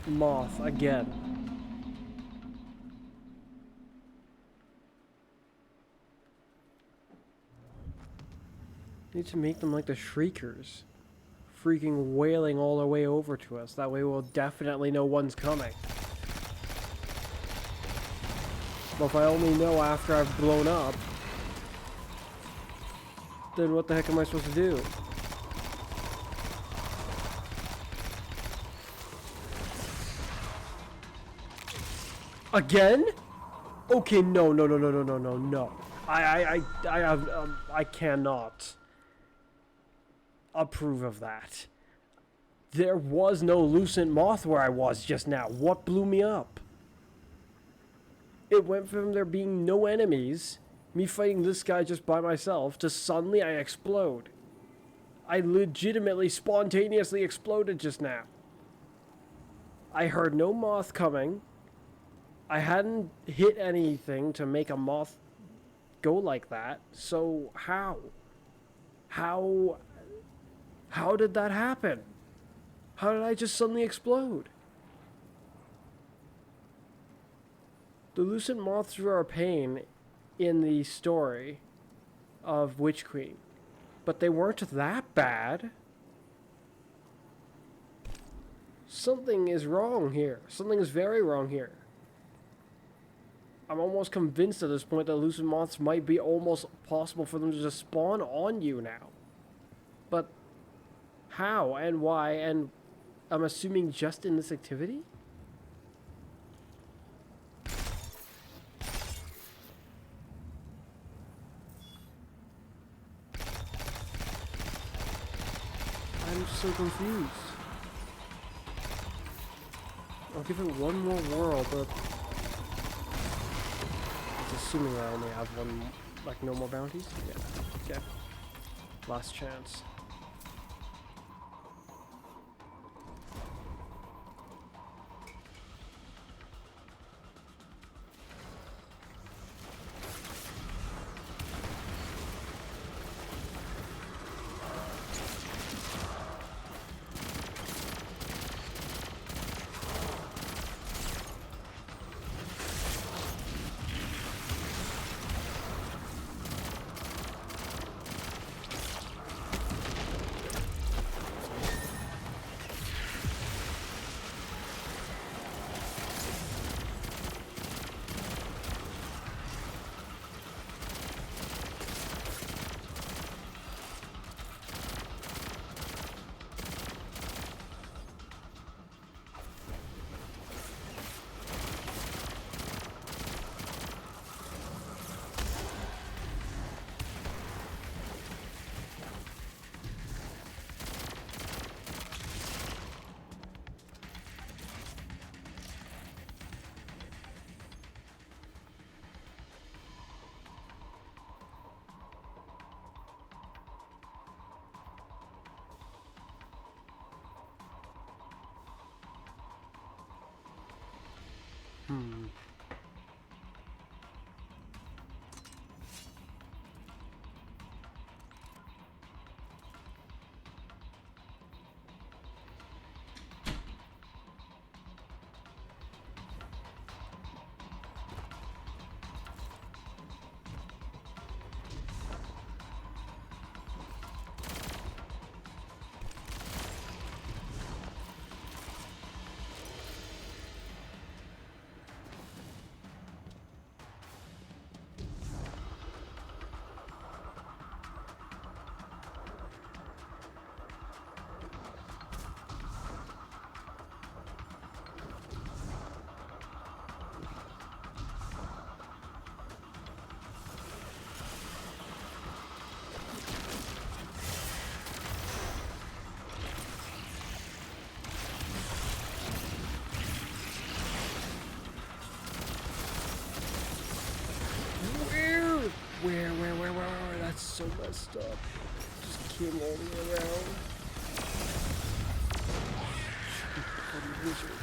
moth again. Need to make them like the Shriekers. Freaking wailing all the way over to us. That way we'll definitely know one's coming. But if I only know after I've blown up, then what the heck am I supposed to do? Again? Okay, no. I cannot approve of that. There was no lucent moth where I was just now. What blew me up? It went from there being no enemies, me fighting this guy just by myself, to suddenly I explode. I legitimately, spontaneously exploded just now. I heard no moth coming. I hadn't hit anything to make a moth go like that. So how? How did that happen? How did I just suddenly explode? The lucent moths were a pain in the story of Witch Queen, but they weren't that bad. Something is wrong here. Something is very wrong here. I'm almost convinced at this point that lucent moths might be almost possible for them to just spawn on you now. But how and why, and I'm assuming just in this activity? I'm so confused. I'll give it one more whirl, but it's assuming I only have one, like no more bounties? Yeah, okay. Last chance. Where? That's so messed up. Just came all the way around. Bloody wizard.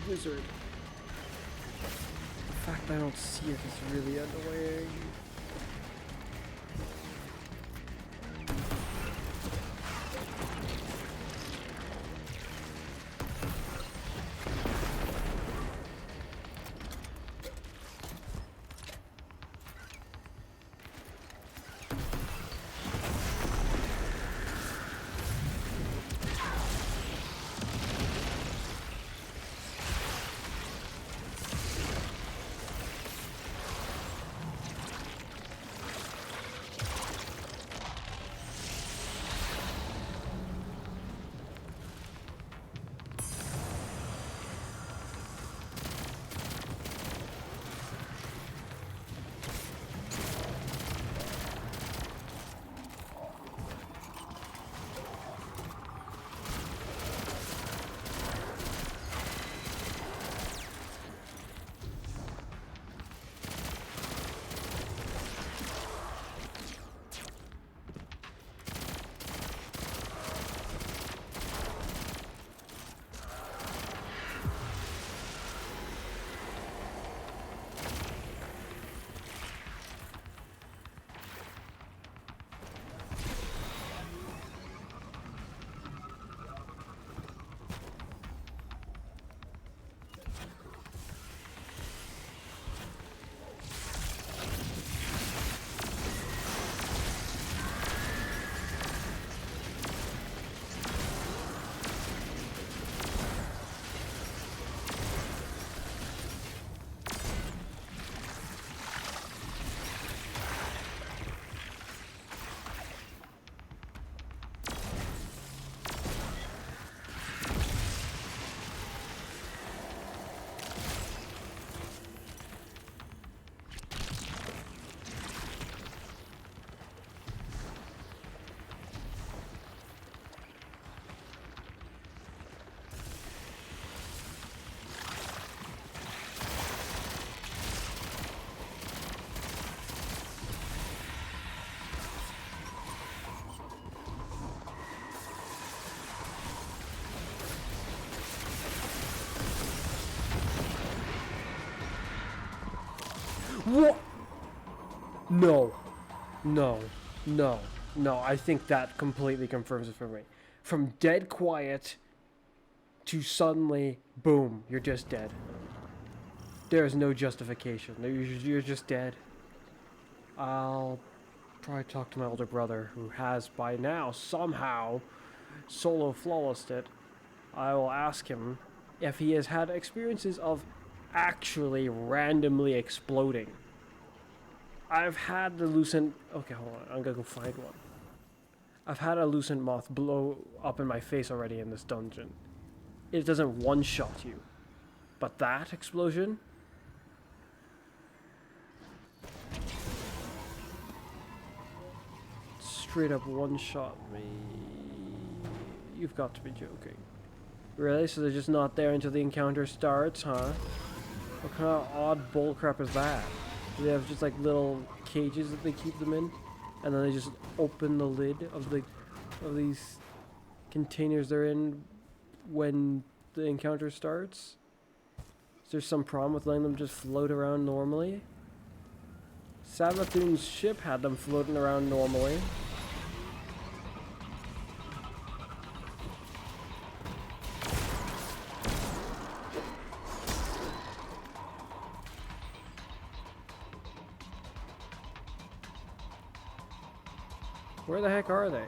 wizard. The fact I don't see it is really annoying. What? No. No. No. No. I think that completely confirms it for me. From dead quiet to suddenly, boom, you're just dead. There is no justification. You're just dead. I'll probably talk to my older brother, who has by now somehow solo flawlessed it. I will ask him if he has had experiences of actually randomly exploding. I've had the lucent... Okay, hold on. I'm gonna go find one. I've had a lucent moth blow up in my face already in this dungeon. It doesn't one-shot you. But that explosion... straight up one-shot me. You've got to be joking. Really? So they're just not there until the encounter starts, huh? What kind of odd bullcrap is that? Do they have just like little cages that they keep them in? And then they just open the lid of these containers they're in when the encounter starts? Is there some problem with letting them just float around normally? Savathun's ship had them floating around normally. Where the heck are they?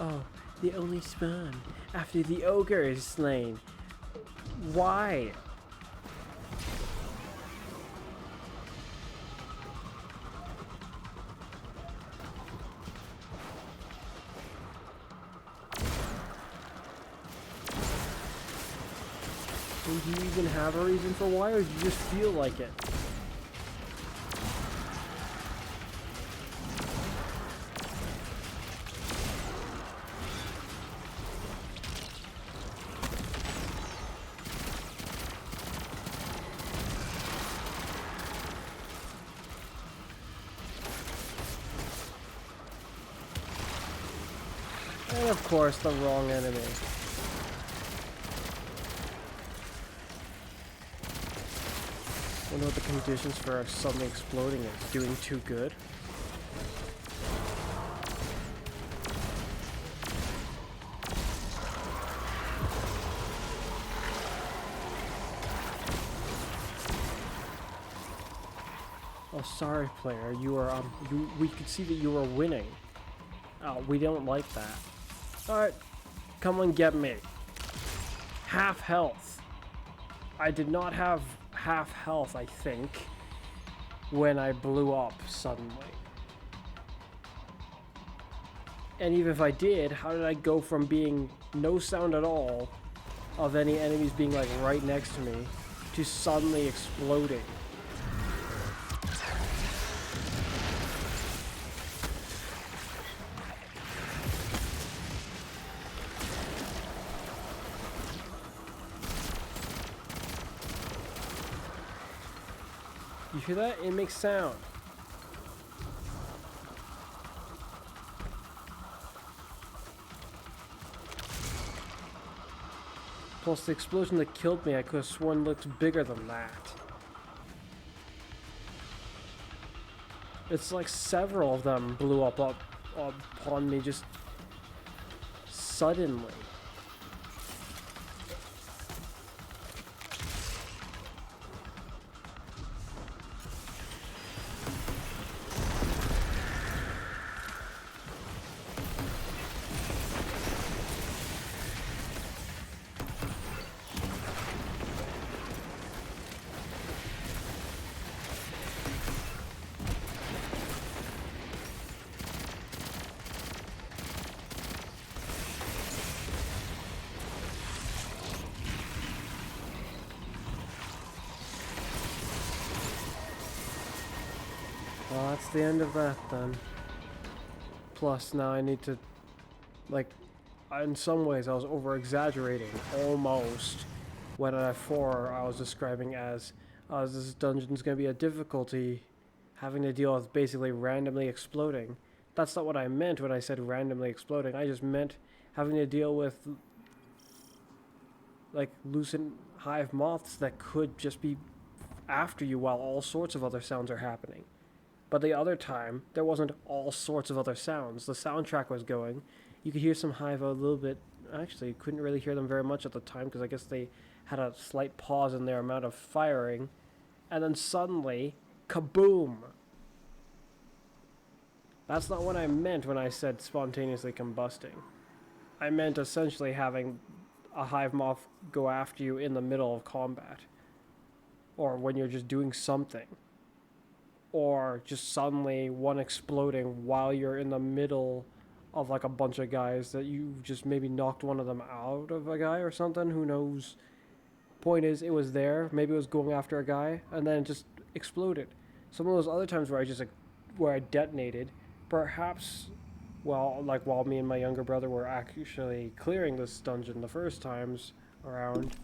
Oh, they only spawn after the ogre is slain. Why? Do you even have a reason for why, or do you just feel like it? And of course, the wrong enemy. Wonder what the conditions for suddenly exploding is. Doing too good? Oh, sorry, player. You are we could see that you were winning. Oh, we don't like that. Alright, come and get me. Half health. I did not have half health, I think, when I blew up suddenly. And even if I did, how did I go from being no sound at all of any enemies being like right next to me to suddenly exploding? You hear that? It makes sound. Plus, the explosion that killed me, I could have sworn looked bigger than that. It's like several of them blew up upon me just suddenly. Well, that's the end of that then. Plus, now I need to, like, in some ways I was over-exaggerating, almost, when I was describing as, this dungeon's gonna be a difficulty, having to deal with basically randomly exploding. That's not what I meant when I said randomly exploding. I just meant having to deal with, like, lucent hive moths that could just be after you while all sorts of other sounds are happening. But the other time, there wasn't all sorts of other sounds. The soundtrack was going. You could hear some hive a little bit. Actually, you couldn't really hear them very much at the time because I guess they had a slight pause in their amount of firing. And then suddenly, kaboom! That's not what I meant when I said spontaneously combusting. I meant essentially having a hive moth go after you in the middle of combat. Or when you're just doing something. Or just suddenly one exploding while you're in the middle of like a bunch of guys that you just maybe knocked one of them out of a guy or something. Who knows? Point is, it was there. Maybe it was going after a guy and then it just exploded. Some of those other times where I detonated, perhaps, while me and my younger brother were actually clearing this dungeon the first times around.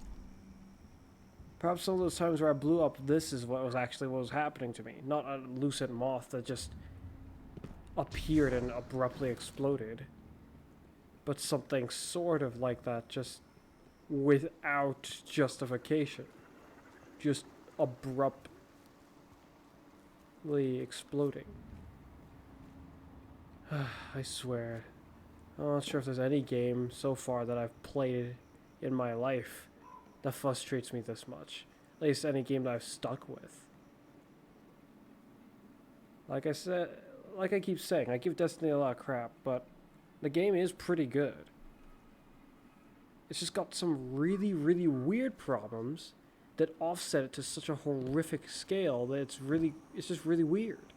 Perhaps some of those times where I blew up, this is what was happening to me. Not a lucent moth that just appeared and abruptly exploded. But something sort of like that, just without justification. Just abruptly exploding. I swear. I'm not sure if there's any game so far that I've played in my life that frustrates me this much. At least any game that I've stuck with. Like I keep saying, I give Destiny a lot of crap, but the game is pretty good. It's just got some really, really weird problems that offset it to such a horrific scale that it's just really weird.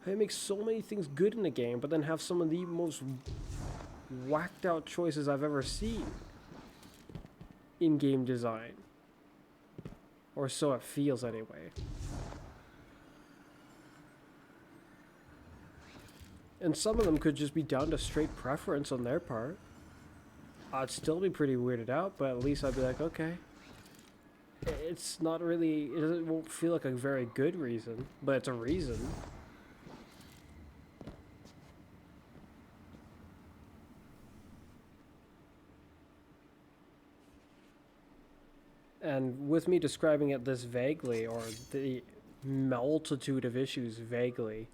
How it makes so many things good in the game, but then have some of the most whacked out choices I've ever seen in game design. Or so it feels anyway. And some of them could just be down to straight preference on their part. I'd still be pretty weirded out, but at least I'd be like, okay. It's not really, it won't feel like a very good reason, but it's a reason. And with me describing it this vaguely, or the multitude of issues vaguely,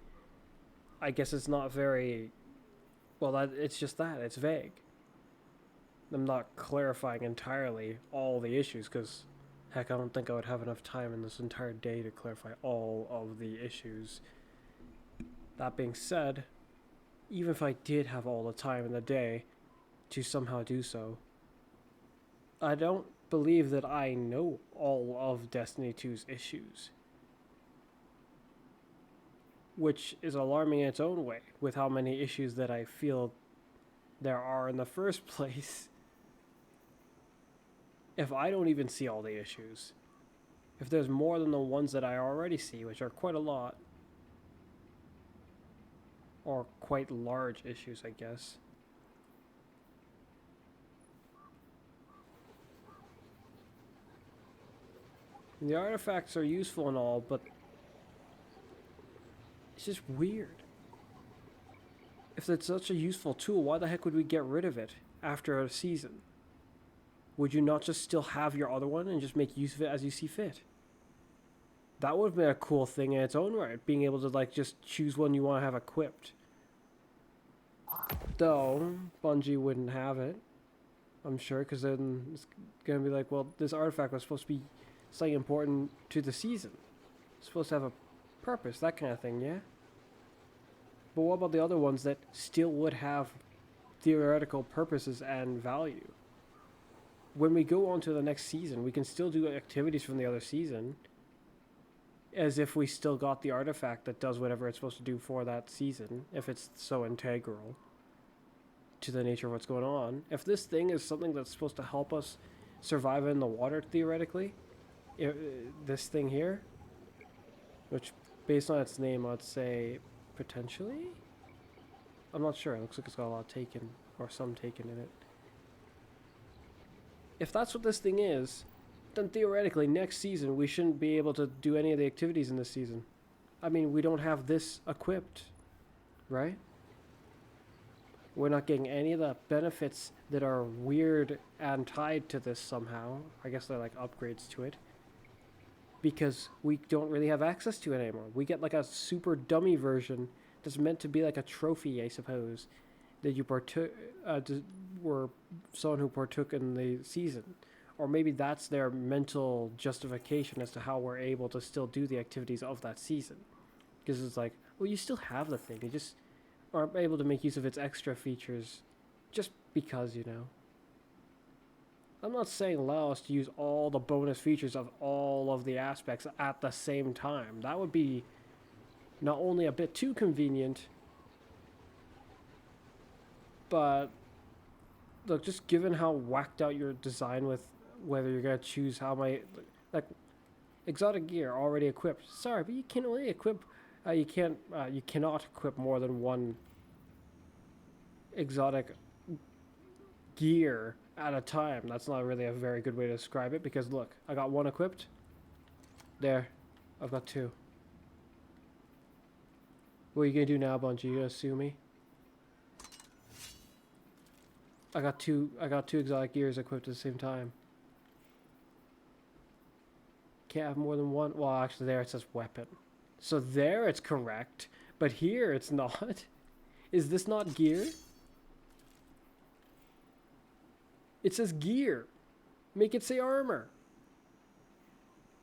I guess it's not very, well, it's just that, it's vague. I'm not clarifying entirely all the issues, because heck, I don't think I would have enough time in this entire day to clarify all of the issues. That being said, even if I did have all the time in the day to somehow do so, I don't believe that I know all of Destiny 2's issues. Which is alarming in its own way, with how many issues that I feel there are in the first place. If I don't even see all the issues, if there's more than the ones that I already see, which are quite a lot, or quite large issues, I guess. And the artifacts are useful and all, but it's just weird. If it's such a useful tool, why the heck would we get rid of it after a season? Would you not just still have your other one and just make use of it as you see fit? That would have been a cool thing in its own right, being able to like just choose one you want to have equipped. Though, Bungie wouldn't have it, I'm sure, because then it's going to be like, well, this artifact was supposed to be something important to the season. It's supposed to have a purpose, that kind of thing, yeah? But what about the other ones that still would have theoretical purposes and value? When we go on to the next season, we can still do activities from the other season as if we still got the artifact that does whatever it's supposed to do for that season, if it's so integral to the nature of what's going on. If this thing is something that's supposed to help us survive in the water, theoretically, this thing here, which based on its name, I'd say potentially? I'm not sure. It looks like it's got a lot taken, or some taken in it. If that's what this thing is, then theoretically next season we shouldn't be able to do any of the activities in this season. I mean, we don't have this equipped, right? We're not getting any of the benefits that are weird and tied to this somehow. I guess they're like upgrades to it. Because we don't really have access to it anymore. We get like a super dummy version that's meant to be like a trophy, I suppose, that you were someone who partook in the season. Or maybe that's their mental justification as to how we're able to still do the activities of that season. Because it's like, well, you still have the thing. You just aren't able to make use of its extra features just because, you know. I'm not saying allow us to use all the bonus features of all of the aspects at the same time. That would be not only a bit too convenient, but look, just given how whacked out your design with whether you're going to choose how my, like, exotic gear already equipped. Sorry, but you can only equip, you cannot equip more than one exotic gear at a time. That's not really a very good way to describe it, because look, I got one equipped. There, I've got two. What are you gonna do now, Bungie? You gonna sue me? I got two exotic gears equipped at the same time. Can't have more than one. Well, actually, there it says weapon. So there it's correct, but here it's not. Is this not gear? It says gear. Make it say armor.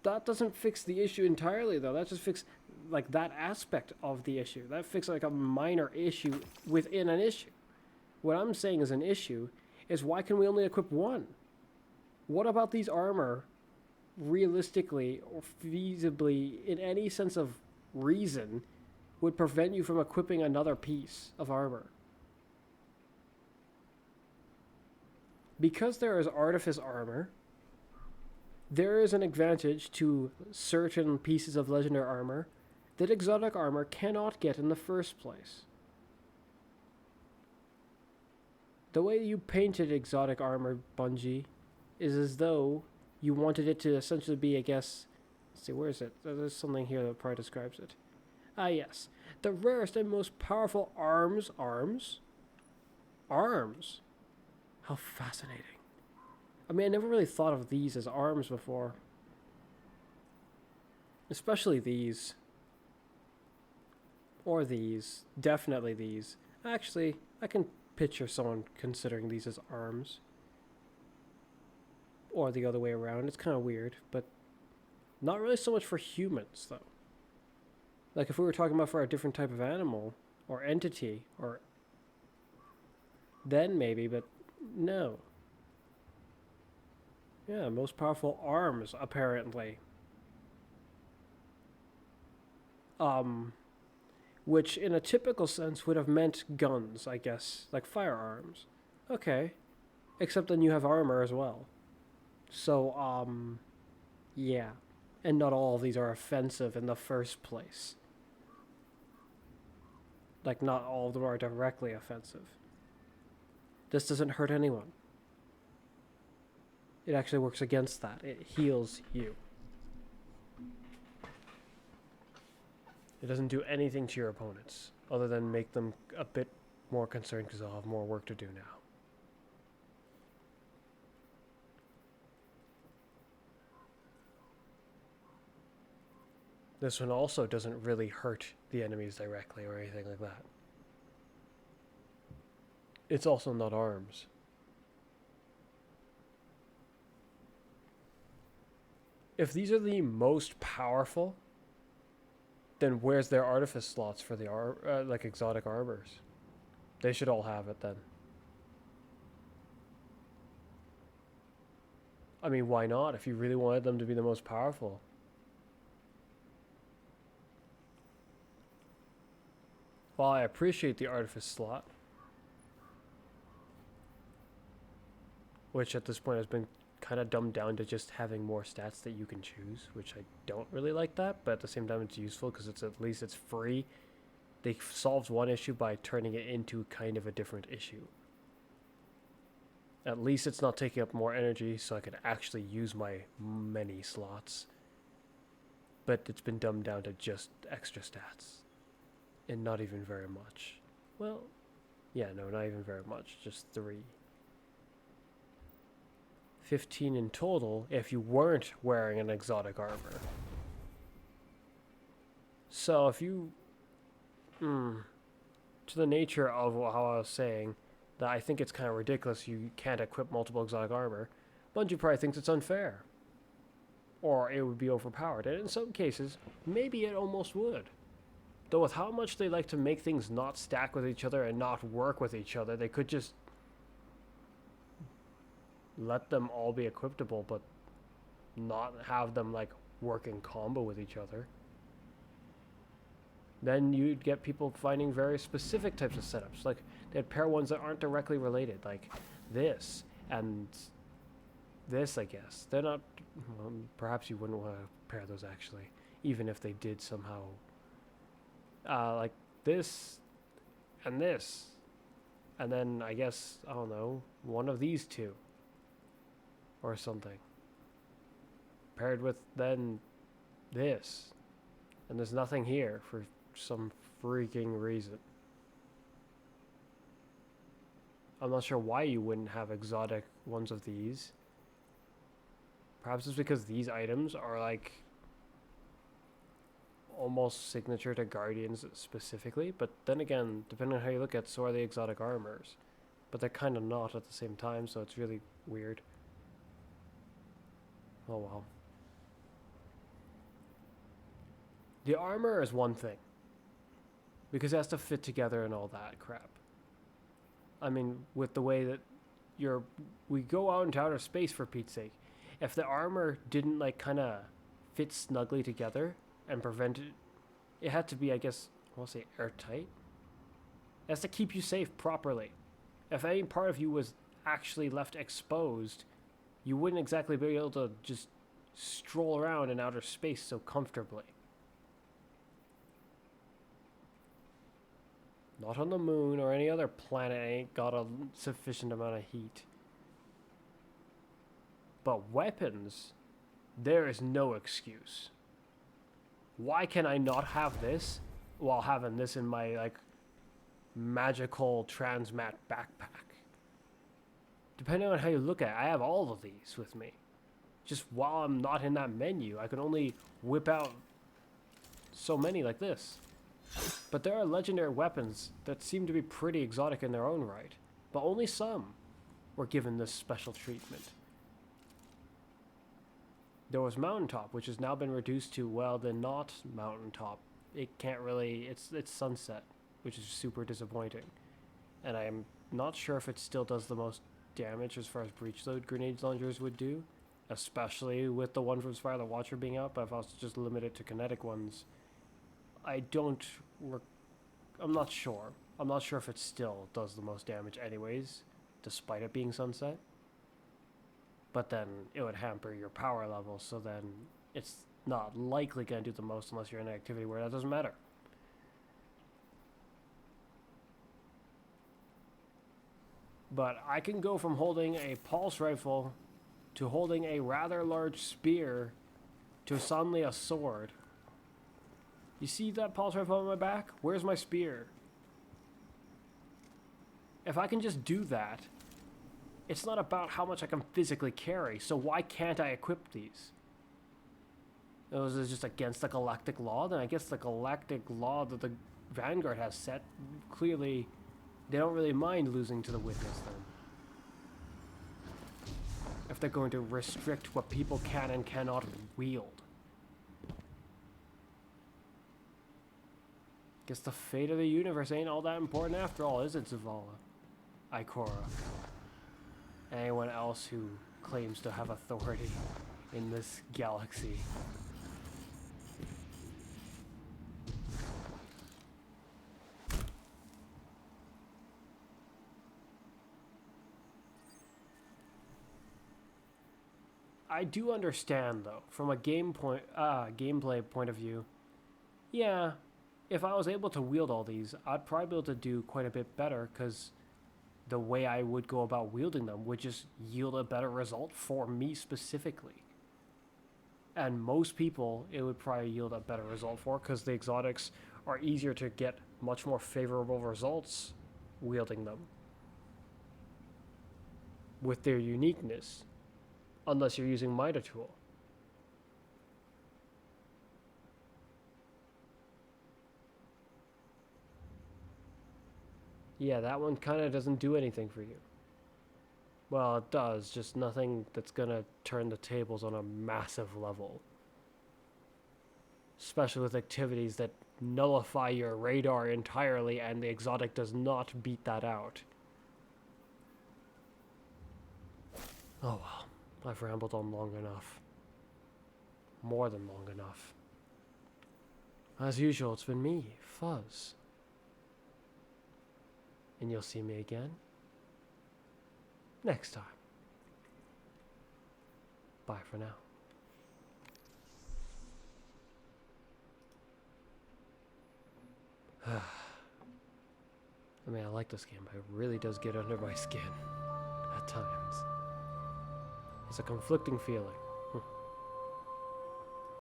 That doesn't fix the issue entirely, though. That just fixes, like, that aspect of the issue. That fixes, like, a minor issue within an issue. What I'm saying is an issue is why can we only equip one? What about these armor, realistically or feasibly, in any sense of reason, would prevent you from equipping another piece of armor? Because there is artifice armor, there is an advantage to certain pieces of legendary armor that exotic armor cannot get in the first place. The way you painted exotic armor, Bungie, is as though you wanted it to essentially be, I guess, let's see, where is it? There's something here that probably describes it. Ah, yes. The rarest and most powerful arms. How fascinating. I mean, I never really thought of these as arms before. Especially these. Or these. Definitely these. Actually, I can picture someone considering these as arms. Or the other way around. It's kind of weird, but not really so much for humans, though. Like, if we were talking about for a different type of animal, or entity, or... then maybe, but no. Yeah, most powerful arms, apparently. Which in a typical sense would have meant guns, I guess, like firearms. Okay. Except then you have armor as well. So, yeah. And not all of these are offensive in the first place. Like, not all of them are directly offensive. This doesn't hurt anyone. It actually works against that. It heals you. It doesn't do anything to your opponents, other than make them a bit more concerned because they'll have more work to do now. This one also doesn't really hurt the enemies directly or anything like that. It's also not arms. If these are the most powerful, then where's their artifice slots for the like exotic armors? They should all have it then. I mean, why not? If you really wanted them to be the most powerful. While I appreciate the artifice slot, which at this point has been kind of dumbed down to just having more stats that you can choose, which I don't really like that, but at the same time it's useful because it's at least it's free. They solved one issue by turning it into kind of a different issue. At least it's not taking up more energy, so I could actually use my many slots. But it's been dumbed down to just extra stats. And not even very much. Well, yeah, no, not even very much. Just 3. 15 in total if you weren't wearing an exotic armor. So if you... to the nature of how I was saying, that I think it's kind of ridiculous you can't equip multiple exotic armor, Bungie probably thinks it's unfair. Or it would be overpowered. And in some cases, maybe it almost would. Though with how much they like to make things not stack with each other and not work with each other, they could just let them all be equipable, but not have them like work in combo with each other. Then you'd get people finding very specific types of setups. Like they'd pair ones that aren't directly related, like this and this, I guess. They're not, well, perhaps you wouldn't want to pair those actually, even if they did somehow. Like this and this. And then I guess, I don't know, one of these two. Or something. Paired with then this. And there's nothing here for some freaking reason. I'm not sure why you wouldn't have exotic ones of these. Perhaps it's because these items are like almost signature to Guardians specifically, but then again, depending on how you look at it, so are the exotic armors. But they're kind of not at the same time, so it's really weird. Oh well. The armor is one thing, because it has to fit together and all that crap. I mean, with the way that we go out into outer space, for Pete's sake. If the armor didn't like kind of fit snugly together and prevent it, it had to be, I guess, I'll say airtight. It has to keep you safe properly. If any part of you was actually left exposed, you wouldn't exactly be able to just stroll around in outer space so comfortably. Not on the moon or any other planet ain't got a sufficient amount of heat. But weapons, there is no excuse. Why can I not have this while having this in my like magical transmat backpack? depending on how you look at it, I have all of these with me. Just while I'm not in that menu, I can only whip out so many like this. But there are legendary weapons that seem to be pretty exotic in their own right, but only some were given this special treatment. There was Mountaintop, which has now been reduced to, well, the not Mountaintop. It can't really, it's Sunset, which is super disappointing. And I'm not sure if it still does the most damage as far as breach load grenade launchers would do, especially with the one from Spire the Watcher being out, but if I was to just limit it to kinetic ones, I'm not sure. I'm not sure if it still does the most damage anyways, despite it being Sunset. But then it would hamper your power level, so then it's not likely going to do the most unless you're in an activity where that doesn't matter. But I can go from holding a pulse rifle to holding a rather large spear to suddenly a sword. You see that pulse rifle on my back? Where's my spear? If I can just do that, it's not about how much I can physically carry, so why can't I equip these? Was it just against the galactic law? Then I guess the galactic law that the Vanguard has set, clearly they don't really mind losing to the Witness then. If they're going to restrict what people can and cannot wield. Guess the fate of the universe ain't all that important after all, is it, Zavala? Ikora. Anyone else who claims to have authority in this galaxy. I do understand, though, from a gameplay point of view. Yeah, if I was able to wield all these, I'd probably be able to do quite a bit better, because the way I would go about wielding them would just yield a better result for me specifically. And most people, it would probably yield a better result for, because the exotics are easier to get much more favorable results wielding them. With their uniqueness. Unless you're using Mitre Tool. Yeah, that one kind of doesn't do anything for you. Well, it does, just nothing that's gonna turn the tables on a massive level. Especially with activities that nullify your radar entirely, and the exotic does not beat that out. Oh well, I've rambled on long enough. More than long enough. As usual, it's been me, Fuzz. And you'll see me again next time. Bye for now. I mean, I like this game, but it really does get under my skin at times. It's a conflicting feeling.